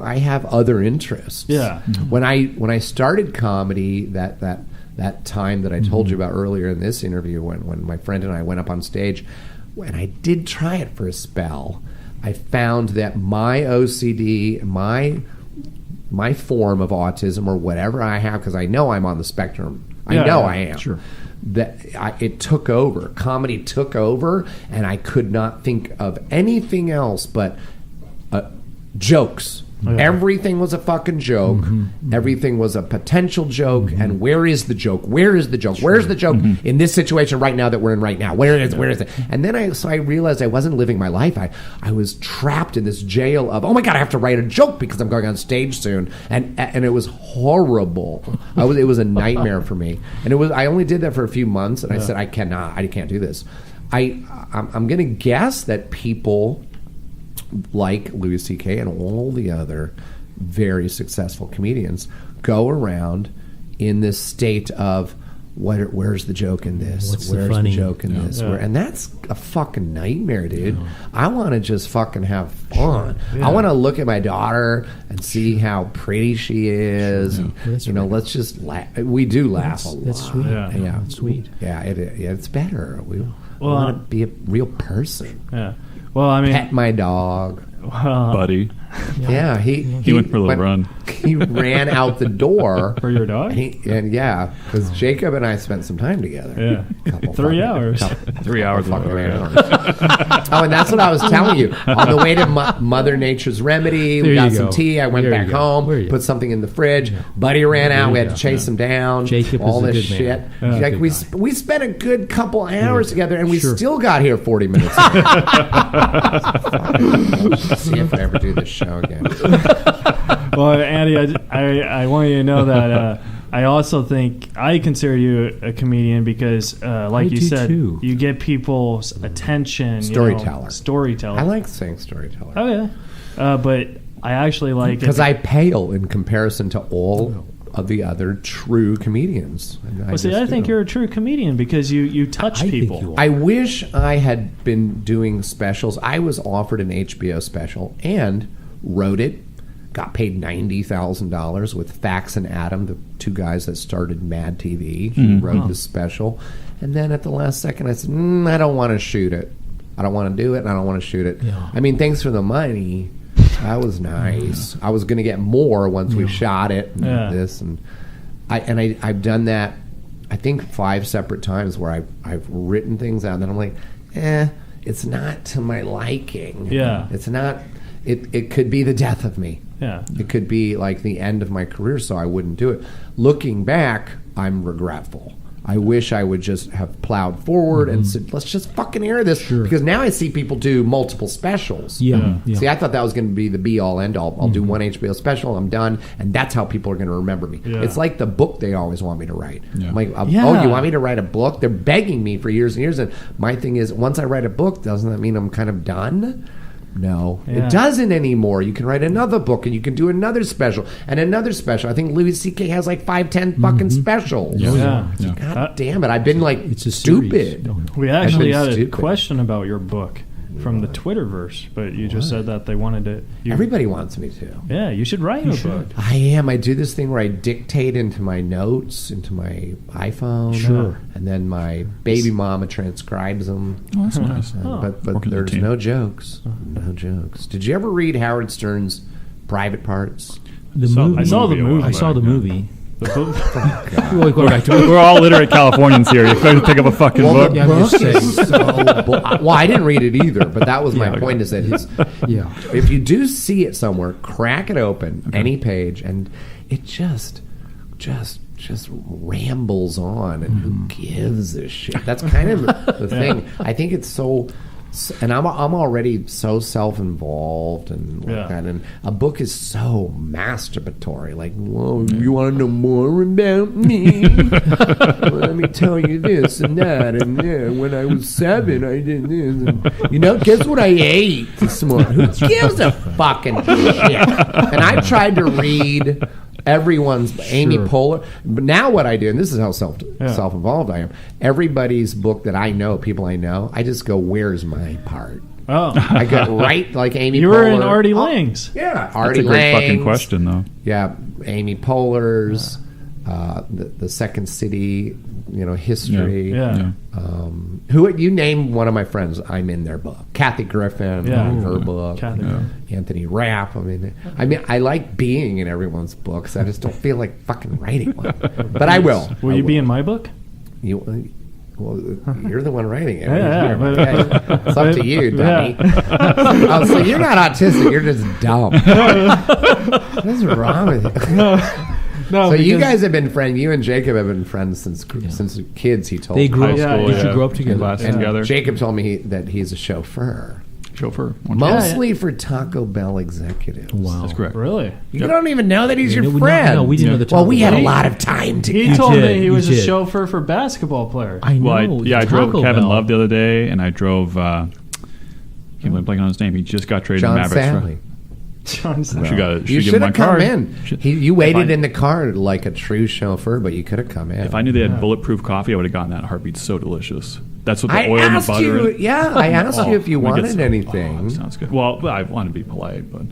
S4: I have other interests.
S2: Yeah.
S4: When I started comedy, that time that I told you about earlier in this interview, when my friend and I went up on stage, when I did try it for a spell, I found that my OCD, my form of autism, or whatever I have, because I know I'm on the spectrum. I am. Sure. It took over. Comedy took over, and I could not think of anything else but jokes. Everything was a fucking joke. Everything was a potential joke. And where is the joke? Where is the joke? Where's the joke in this situation right now that we're in right now? Where is it? And then I realized I wasn't living my life. I was trapped in this jail of, oh my God, I have to write a joke because I'm going on stage soon. And it was horrible. It was a nightmare for me. And I only did that for a few months, and I said, I can't do this. I'm going to guess that people like Louis C.K. and all the other very successful comedians go around in this state of, where's the joke in this?
S3: Where's
S4: the joke in this? And that's a fucking nightmare, dude. I want to just fucking have fun. I want to look at my daughter and see how pretty she is. And, let's just laugh. We do laugh a lot.
S3: That's sweet.
S4: Yeah,
S3: it's sweet.
S4: Yeah, it's better. We want to be a real person.
S2: Yeah. Well, I mean,
S4: pet my dog,
S5: buddy.
S4: Yeah, he
S5: went for a little run.
S4: He ran out the door
S2: for your dog.
S4: Because Jacob and I spent some time together.
S2: Yeah, 3 hours.
S5: 3 hours.
S4: Oh, and that's what I was telling you. On the way to Mother Nature's Remedy, we got some tea. I went back home, put something in the fridge. Buddy ran out. We had to chase him down.
S3: Jacob
S4: all
S3: is a
S4: this
S3: good
S4: shit.
S3: man.
S4: Like we spent a good couple hours together, and we still got here 40 minutes. See if I ever do this show again.
S2: Well, Andy, I want you to know that I also think I consider you a comedian because, like you said, you get people's attention.
S4: Storyteller.
S2: Storyteller.
S4: I like saying storyteller.
S2: Oh, yeah. But I actually like
S4: because I pale in comparison to all of the other true comedians.
S2: I think you're a true comedian because you touch people.
S4: I wish I had been doing specials. I was offered an HBO special and wrote it. Got paid $90,000 with Fax and Adam, the two guys that started Mad TV, who wrote the special. And then at the last second, I said, I don't want to shoot it. I don't want to do it, and I don't want to shoot it. Yeah. I mean, thanks for the money, That was nice. I was going to get more once we shot it and this, and I've done that. I think 5 separate times where I've written things out, and then I'm like, it's not to my liking.
S2: Yeah,
S4: it's not. It could be the death of me.
S2: Yeah,
S4: it could be like the end of my career, so I wouldn't do it. Looking back, I'm regretful. I wish I would just have plowed forward and said, let's just fucking air this.
S3: Sure.
S4: Because now I see people do multiple specials.
S3: Yeah.
S4: See, I thought that was going to be the be-all, end-all. I'll do one HBO special, I'm done, and that's how people are going to remember me.
S2: Yeah.
S4: It's like the book they always want me to write.
S5: Yeah.
S4: I'm like, oh,
S2: Yeah.
S4: you want me to write a book? They're begging me for years and years. And my thing is, once I write a book, doesn't that mean I'm kind of done? No,
S2: Yeah.
S4: it doesn't anymore. You can write another book and you can do another special and another special. I think Louis C.K. has like 5, 10 fucking specials.
S2: Yeah.
S4: God damn it. I've been like
S3: It's a
S4: stupid.
S3: series. No, no.
S2: We actually
S4: been
S2: had a
S4: stupid.
S2: question about your book from the Twitterverse, but you just said that they wanted to.
S4: Everybody wants me to.
S2: Yeah, you should write a book.
S4: I am. I do this thing where I dictate into my notes, into my iPhone.
S3: Sure.
S4: And then my baby mama transcribes them.
S5: Oh, that's nice.
S4: But
S5: Working
S4: there's
S5: routine.
S4: no jokes. No jokes. Did you ever read Howard Stern's Private Parts?
S3: The
S5: Saw-
S3: movie.
S2: I saw the
S5: movie a
S2: movie.
S5: while
S3: I saw the
S5: back, yeah.
S3: movie.
S2: The book.
S3: We'll go back to it.
S5: We're all literate Californians here. You expect to pick up a fucking book?
S3: Yeah, I'm
S4: book
S3: just saying.
S4: is so well, I didn't read it either, but that was my
S5: Yeah,
S4: point. Is that
S3: Yeah.
S4: if you do see it somewhere, crack it open, any page, and it just rambles on, and who gives a shit? That's kind of the thing. I think it's so. And I'm already so self-involved and like that, and a book is so masturbatory. Like, whoa, you want to know more about me? Well, let me tell you this and that, and when I was 7, I did this. And, guess what I ate this morning? Who gives a fucking shit? And I've tried to read everyone's Amy Poehler. But now what I do, and this is how self-involved I am, everybody's book that I know, people I know, I just go, where's my part?
S2: Oh,
S4: I got right like Amy
S2: you
S4: Poehler.
S2: were in Artie Lang's.
S4: Yeah,
S5: That's
S4: Artie
S5: a great fucking
S4: Lang's.
S5: question, though.
S4: Yeah, Amy Poehler's, the Second City, history.
S2: Yeah.
S4: Who you name one of my friends? I'm in their book. Kathy Griffin,
S2: Yeah.
S4: her book.
S2: Kathy.
S4: Anthony Rapp. I mean, I like being in everyone's books. I just don't feel like fucking writing one, but I will.
S2: Will you be in my book?
S4: Well, you're the one writing it.
S2: Yeah, but-
S4: Okay. It's up to you, dummy.
S2: Yeah.
S4: So you're not autistic. You're just dumb. What's wrong with you?
S2: No,
S4: So you
S2: because-
S4: guys have been friends. You and Jacob have been friends since kids. He told
S3: They
S4: me.
S3: grew up.
S2: Yeah,
S3: Did
S2: yeah.
S3: you grow up together?
S5: Class
S4: And
S5: together.
S4: Jacob told me that he's a chauffeur,
S5: Chauffeur.
S4: mostly for Taco Bell executives.
S3: Wow.
S5: That's correct.
S2: Really?
S4: You don't even know that he's your
S3: No,
S4: friend.
S3: no, we didn't know the
S4: Well, we had a
S3: Taco Bell.
S4: lot of time together.
S2: He told
S3: did,
S2: me he
S3: you
S2: was a
S3: did.
S2: chauffeur for basketball players.
S3: I know.
S5: Well, I drove
S3: Taco
S5: Kevin
S3: Bell.
S5: Love the other day, and I drove. Can't believe I'm blanking on his name. He just got traded to
S4: John
S5: Mavericks.
S4: Sally.
S2: John Snow.
S4: You
S5: give
S4: should
S5: him my
S4: have come
S5: card.
S4: in.
S5: Should-
S4: You waited
S5: If I-
S4: in the car like a true chauffeur, but you could have come in.
S5: If I knew they had bulletproof coffee, I would have gotten that in a heartbeat. So delicious. That's what the
S4: I
S5: oil and the
S4: asked
S5: butter.
S4: you,
S5: in.
S4: I asked you if you
S5: let me get
S4: wanted
S5: some.
S4: anything.
S5: Oh, sounds good. Well, I want to be polite, but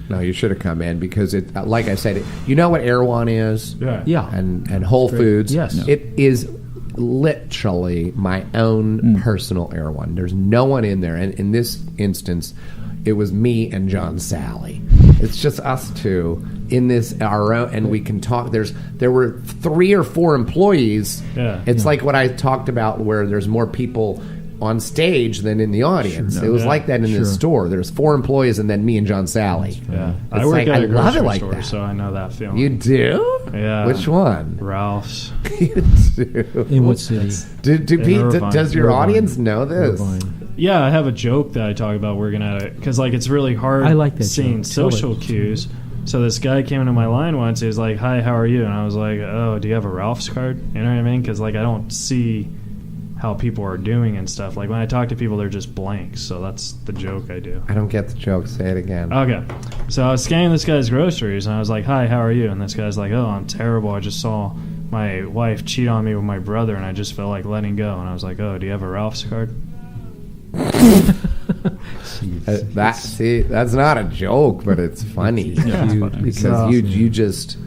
S4: No, you should have come in because it. Like I said, you know what Erewhon is,
S2: Yeah.
S3: Yeah.
S4: and Whole Foods.
S3: Yes. Yeah.
S4: It is literally my own personal Erewhon. There's no one in there, and in this instance, it was me and John Sally. It's just us two in this our own, and we can talk. There were 3 or 4 employees.
S2: Yeah.
S4: It's like what I talked about, where there's more people on stage than in the audience.
S3: Sure.
S4: It was
S2: Yeah.
S4: like that in this
S3: Sure.
S4: store. There's 4 employees, and then me and John Sally.
S2: Yeah.
S4: It's
S2: I work
S4: like,
S2: at
S4: I
S2: a
S4: love
S2: grocery
S4: it like
S2: store,
S4: that.
S2: so I know that feeling.
S4: You do?
S2: Yeah.
S4: Which one?
S2: Ralph's.
S4: You do.
S3: In what city?
S4: Does your
S2: Irvine.
S4: audience know this?
S3: Irvine.
S2: Yeah, I have a joke that I talk about working at it because it's really hard
S3: I like that
S2: seeing
S3: joke. Tell
S2: social
S3: it.
S2: cues. So this guy came into my line once. He was like, "Hi, how are you?" And I was like, "Oh, do you have a Ralph's card?" You know what I mean? Because I don't see how people are doing and stuff. Like when I talk to people, they're just blanks. So that's the joke I do.
S4: I don't get the joke. Say it again.
S2: Okay. So I was scanning this guy's groceries, and I was like, "Hi, how are you?" And this guy's like, "Oh, I'm terrible. I just saw my wife cheat on me with my brother, and I just felt like letting go." And I was like, "Oh, do you have a Ralph's card?"
S4: That's not a joke, but it's funny.
S5: Yeah, it's funny.
S4: Because you just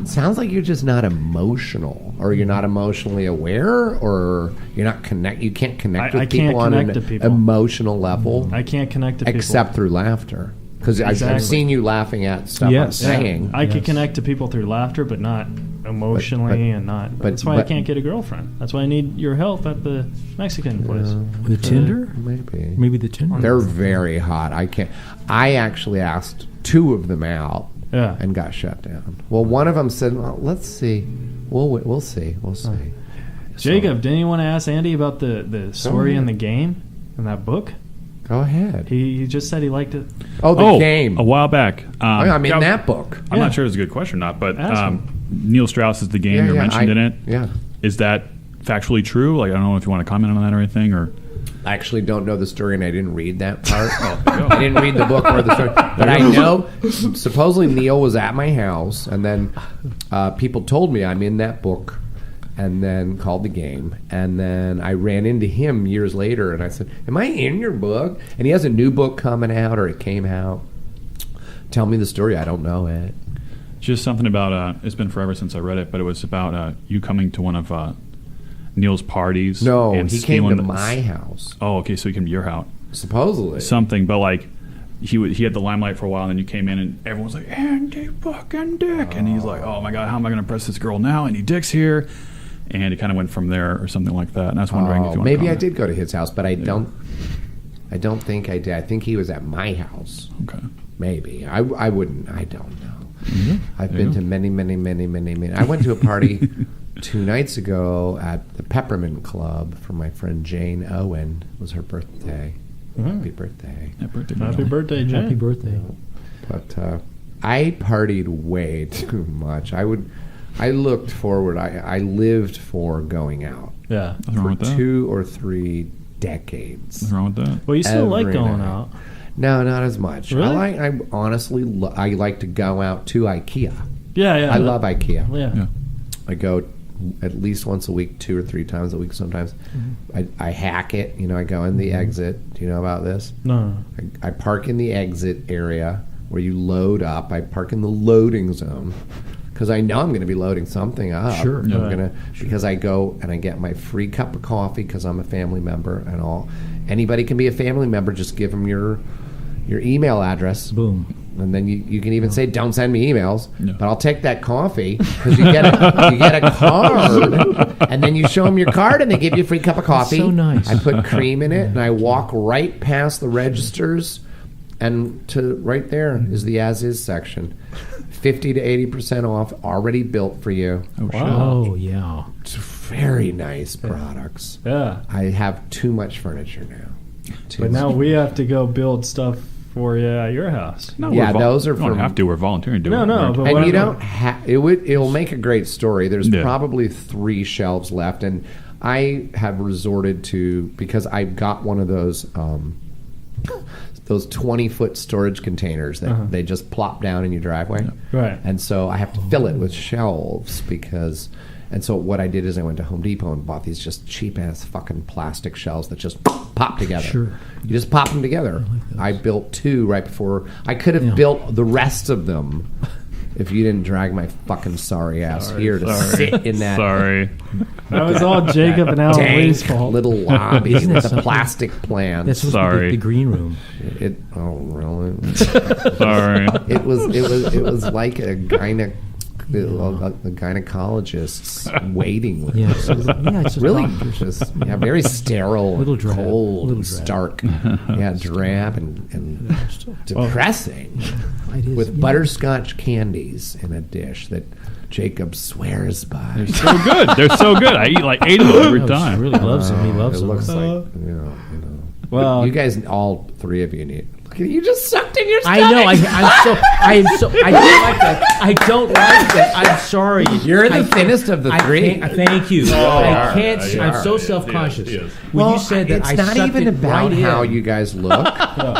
S4: it sounds like you're just not emotional, or you're not emotionally aware, or you're not You can't connect with
S2: I
S4: people
S2: can't
S4: on
S2: connect
S4: an
S2: to people.
S4: emotional level,
S2: I can't connect to people.
S4: except through laughter. Because I've
S2: Exactly.
S4: seen you laughing at stuff I'm
S3: Yes.
S4: saying.
S2: I could
S3: Yes.
S2: connect to people through laughter, but not emotionally, and not. That's why I can't get a girlfriend. That's why I need your help at the Mexican place.
S3: The Tinder?
S4: Maybe
S3: The Tinder?
S4: they're very hot. I can't. I actually asked 2 of them out
S2: Yeah.
S4: and got shut down. Well, one of them said, "Well, let's see. We'll see. We'll see."
S2: Jacob, didn't you want to ask Andy about the story in the game in that book?
S4: Go ahead.
S2: He just said he liked it.
S4: Oh, the game.
S5: A while back.
S4: I'm in that book.
S5: I'm
S2: Yeah.
S5: not sure it's a good question or not, but
S2: Ask him.
S5: Neil Strauss is the game you're mentioned in it.
S4: Yeah.
S5: Is that factually true? Like, I don't know if you want to comment on that or anything, or
S4: I actually don't know the story, and I didn't read that part. I didn't read the book or the story, but I know supposedly Neil was at my house, and then people told me I'm in that book, and then called the game, and then I ran into him years later, and I said, "Am I in your book?" And he has a new book coming out, or it came out. Tell me the story. I don't know it.
S5: just something about it's been forever since I read it, but it was about you coming to one of Neil's parties.
S4: No,
S5: and
S4: he came to
S5: stealing
S4: my house,
S5: Oh, okay, so he came to your house.
S4: supposedly.
S5: Something, but like he had the limelight for a while, and then you came in, and everyone was like, "Andy fucking Dick," and he's like, "Oh my god, how am I going to impress this girl now? Andy Dick's here," and it kind of went from there or something like that. And I was wondering if you want
S4: maybe
S5: to
S4: I did go to his house, but I don't think I did. I think he was at my house.
S5: Okay.
S4: Maybe I wouldn't. I don't know. I've
S5: There
S4: been
S5: you
S4: to
S5: go.
S4: many. I went to a party 2 nights ago at the Peppermint Club for my friend Jane Owen. It was her birthday. Happy birthday!
S5: Yeah, birthday.
S2: Happy birthday, Jay.
S3: Happy birthday.
S4: But I partied way too much. I looked forward. I lived for going out
S2: Yeah.
S5: Nothing wrong
S4: for
S5: with that.
S4: 2 or 3 decades.
S5: Nothing wrong with that.
S2: Well, you still like
S4: Every
S2: going
S4: night.
S2: out.
S4: No, not as much.
S2: Really?
S4: I honestly I like to go out to IKEA.
S2: Yeah, yeah.
S4: I love IKEA.
S2: Yeah.
S5: Yeah.
S4: I go at least once a week, 2 or 3 times a week sometimes. I hack it. I go in the exit. Do you know about this?
S2: No.
S4: I park in the exit area where you load up. I park in the loading zone because I know I'm going to be loading something up.
S3: Sure.
S4: I'm
S2: Yeah.
S4: gonna because I go and I get my free cup of coffee because I'm a family member and all. Anybody can be a family member. Just give them your email address.
S3: Boom.
S4: And then you can even say, "Don't send me emails,"
S5: No.
S4: but I'll take that coffee because you get a card, and then you show them your card, and they give you a free cup of coffee.
S3: so nice.
S4: I put cream in it, and I walk right past the registers, and to right there is the as is section, 50 to 80% off, already built for you.
S5: Oh, shit.
S3: Oh, yeah.
S4: It's very nice products.
S2: Yeah.
S4: I have too much furniture now. Too
S2: But now
S4: much.
S2: we have to go build stuff for you at your house.
S5: No,
S4: Yeah,
S5: we're
S4: those are
S5: we don't
S4: from-
S5: have to. We're volunteering to do
S2: No,
S5: it.
S2: no,
S5: We're-
S2: but
S4: And
S2: what
S4: you
S2: I'm-
S4: don't have it'll make a great story. There's
S5: Yeah.
S4: probably 3 shelves left, and I have resorted to because I've got one of those 20-foot storage containers that they just plop down in your driveway.
S2: Right.
S4: And so I have to fill it with shelves and so what I did is I went to Home Depot and bought these just cheap ass fucking plastic shelves that just pop together.
S3: Sure.
S4: You just pop them together. I built 2 right before. I could have built the rest of them if you didn't drag my fucking sorry ass here to sit in that
S5: Sorry.
S2: That was all Jacob and Alan Lee's
S4: dank
S2: fault.
S4: little lobby
S3: Isn't that
S4: with a
S3: something?
S4: plastic plant.
S3: That's supposed to
S5: Sorry.
S3: be the green room.
S4: Oh really?
S5: Sorry.
S4: It was like a gynecologist's waiting room.
S3: Yeah, it's just
S4: Really,
S3: doctors.
S4: just very sterile,
S3: Little drab.
S4: cold,
S3: Little
S4: and
S3: drab.
S4: stark, drab and depressing.
S3: It is,
S4: With
S3: yeah.
S4: butterscotch candies in a dish that Jacob swears by.
S5: They're so good. They're so good. I eat like 8 of them every
S3: No,
S5: time.
S3: She really loves them. He loves
S4: It
S3: them.
S4: looks like
S2: Well,
S4: you guys, all 3 of you need. Look at you just sucked in your stomach.
S3: I know. I don't like that. I don't like that. I'm sorry.
S4: You're the thinnest of the 3.
S3: Thank you. I can't. I'm so self-conscious. When you said that,
S4: it's
S3: I
S4: not
S3: sucked
S4: even
S3: it
S4: about
S3: right
S4: how
S3: in.
S4: you guys look,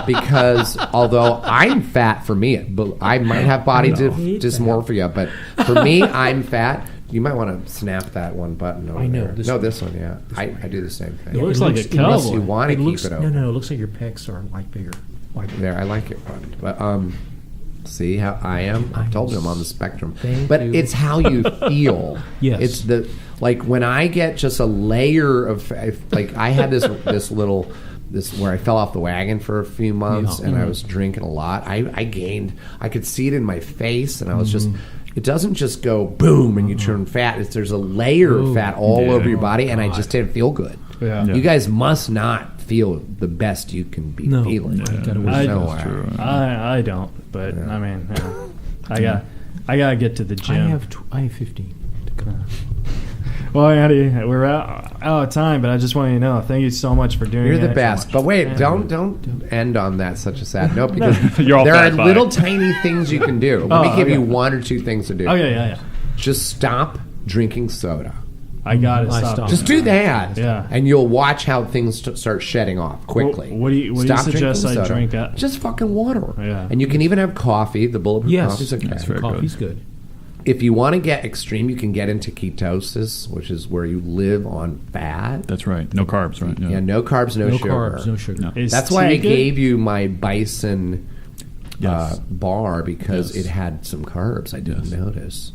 S4: because although I'm fat for me, but I might have body dysmorphia, but for me, I'm fat. You might want to snap that one button over
S3: I know,
S4: there.
S3: this
S4: No,
S3: one.
S4: this one, yeah. I do the same thing.
S2: It looks like a
S4: Unless
S2: cowboy.
S4: you want to keep
S3: looks,
S4: it open.
S3: No, it looks like your pecs are like bigger. Like
S4: There, I like it buttoned. But see how I am? I told you I'm on the spectrum.
S3: Thank
S4: But
S3: you.
S4: it's how you feel.
S3: Yes.
S4: It's like when I get just a layer of like I had this little this where I fell off the wagon for a few months,
S3: Yeah.
S4: and I was drinking a lot. I gained. I could see it in my face, and I was just. It doesn't just go boom and you turn fat. There's a layer of fat all over your body, and I just didn't feel good.
S2: Yeah.
S4: You guys must not feel the best you can be feeling.
S3: You gotta work
S2: I,
S3: so
S4: That's true.
S2: I don't, but I mean, I gotta get to the gym.
S3: I have 15 to come.
S2: Well, Andy, we're out of time, but I just want you to know, thank you so much for doing it.
S4: You're the best. But wait, don't end on that such a sad note, because
S5: You're all
S4: there are
S5: fat, bye.
S4: little tiny things you can do. Let me give you 1 or 2 things to do.
S2: Okay, yeah.
S4: Just stop drinking soda.
S2: I gotta
S3: I
S2: stop.
S3: stopped.
S4: Just do that,
S2: Yeah.
S4: and you'll watch how things start shedding off quickly.
S2: What do you
S4: Stop
S2: suggest
S4: drinking
S2: I
S4: soda.
S2: drink at?
S4: Just fucking water.
S2: Yeah.
S4: And you can even have coffee. The bulletproof
S3: Yes,
S4: coffee's okay.
S5: That's very
S3: Coffee's good.
S4: If you want to get extreme, you can get into ketosis, which is where you live on fat.
S5: That's right. No carbs, right?
S4: Yeah, no carbs, no sugar.
S3: Carbs, no sugar.
S5: No.
S2: Is
S4: That's why
S2: tea
S4: I
S2: good?
S4: gave you my bison
S5: Yes.
S4: bar, because
S5: Yes.
S4: it had some carbs I didn't notice.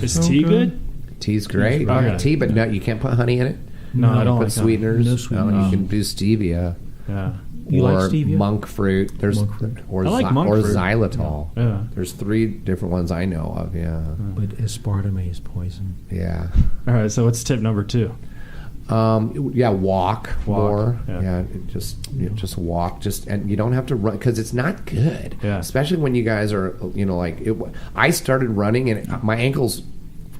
S2: Is tea good?
S4: Tea's great.
S2: Okay.
S4: Tea, but no, you can't put honey in it.
S2: No, I don't
S4: Put
S2: like that.
S4: sweeteners.
S3: No sweeteners.
S4: You can do stevia.
S2: Yeah.
S3: You
S4: or
S3: like stevia?
S4: monk fruit. There's
S3: Monk fruit.
S4: or
S2: I like monk
S4: or
S2: fruit.
S4: xylitol.
S2: Yeah.
S4: There's 3 different ones I know of. Yeah,
S3: But aspartame is poison.
S4: yeah.
S2: All right. So what's tip number 2?
S4: Walk more.
S2: yeah.
S4: Just walk. And you don't have to run, because it's not good.
S2: Yeah.
S4: Especially when you guys are, like it. I started running and my ankles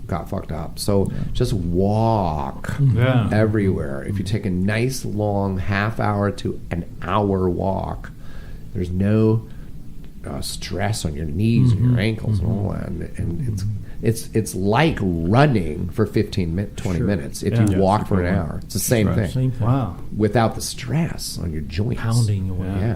S4: got fucked up. So just walk
S2: Yeah.
S4: everywhere. If you take a nice long half hour to an hour walk, there's no stress on your knees and your ankles and all that. And it's like running for 20 minutes if
S2: Yeah.
S4: you
S2: Yeah,
S4: walk for an
S5: super
S4: hour. It's the same
S5: Stress.
S4: thing
S3: Same thing.
S2: Wow.
S4: without the stress on your joints.
S3: Pounding away.
S4: Yeah.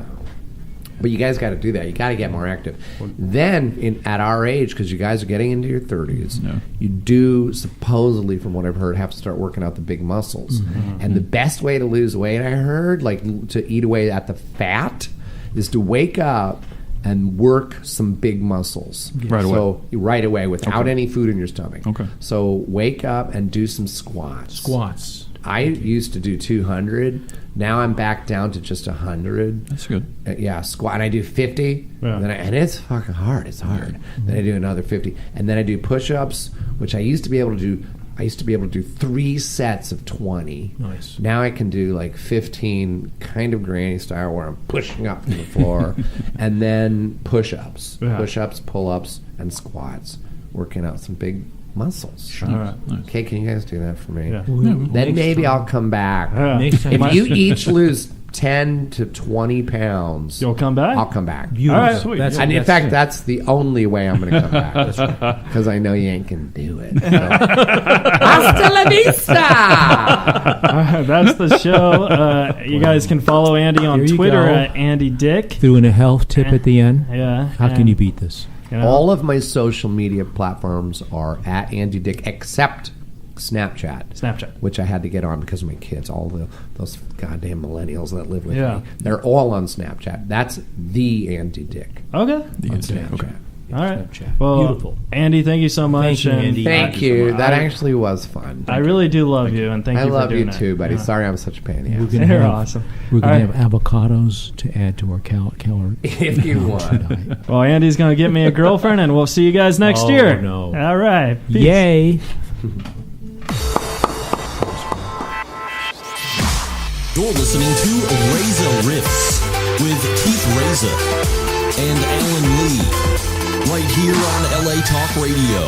S4: But you guys got to do that. You got to get more active. Then, at our age, because you guys are getting into your 30s,
S5: Yeah.
S4: you do, supposedly, from what I've heard, have to start working out the big muscles. And the best way to lose weight, I heard, like to eat away at the fat, is to wake up and work some big muscles.
S5: Right away.
S4: So, right away, without any food in your stomach.
S5: Okay.
S4: So, wake up and do some squats.
S3: Squats.
S4: I used to do 200. Now I'm back down to just 100.
S5: That's good.
S4: Yeah, squat. And I do 50.
S2: Yeah.
S4: And it's fucking hard. It's hard. Then I do another 50. And then I do push-ups, which I used to be able to do. I used to be able to do 3 sets of 20.
S3: Nice.
S4: Now I can do like 15, kind of granny style, where I'm pushing up from the floor. And then push-ups.
S2: Yeah.
S4: Push-ups, pull-ups, and squats. Working out some big muscles.
S2: All right.
S5: Nice.
S4: Okay, can you guys do that for me?
S2: Yeah.
S4: Then
S3: Next
S4: maybe
S3: time.
S4: I'll come back.
S2: Yeah.
S3: Next time.
S4: If you each lose 10 to 20 pounds,
S2: You'll come back?
S4: I'll come back.
S3: Beautiful.
S2: All right,
S5: sweet.
S3: That's,
S4: And in
S3: that's
S4: fact,
S3: it.
S4: that's the only way I'm going to come back. Because I know you ain't going to do it. So. Hasta la vista!
S2: That's the show. You guys can follow Andy on
S3: There you
S2: Twitter
S3: go.
S2: at Andy Dick.
S3: Threw in a health tip at the end.
S2: Yeah.
S3: How can you beat this?
S4: All of my social media platforms are at Andy Dick, except Snapchat. Which I had to get on because of my kids. All those goddamn millennials that live with
S2: Yeah.
S4: me. They're all on Snapchat. That's the Andy Dick
S2: Okay.
S4: on Snapchat.
S5: Okay.
S2: All right.
S3: Snapchat.
S2: Well,
S3: Beautiful.
S2: Andy, thank you so much.
S3: Thank you,
S2: and
S3: Andy.
S4: Thank you. That actually was fun.
S2: I really do love you, and thank
S4: I
S2: you for
S4: love
S2: doing
S4: you
S2: it.
S4: too, buddy.
S2: Yeah.
S4: Sorry I'm such a pain in the
S3: We're
S4: ass.
S3: gonna
S2: You're
S3: have,
S2: awesome.
S3: We're going
S2: All
S3: to
S2: right.
S3: have avocados to add to our calorie.
S4: If you want.
S3: tonight.
S2: Well, Andy's going to get me a girlfriend, and we'll see you guys next
S3: Oh,
S2: year.
S3: no.
S2: All right. Peace.
S3: Yay!
S1: You're listening to Reza Riffs with Keith Reza and Alan Lee, right here on LA Talk Radio.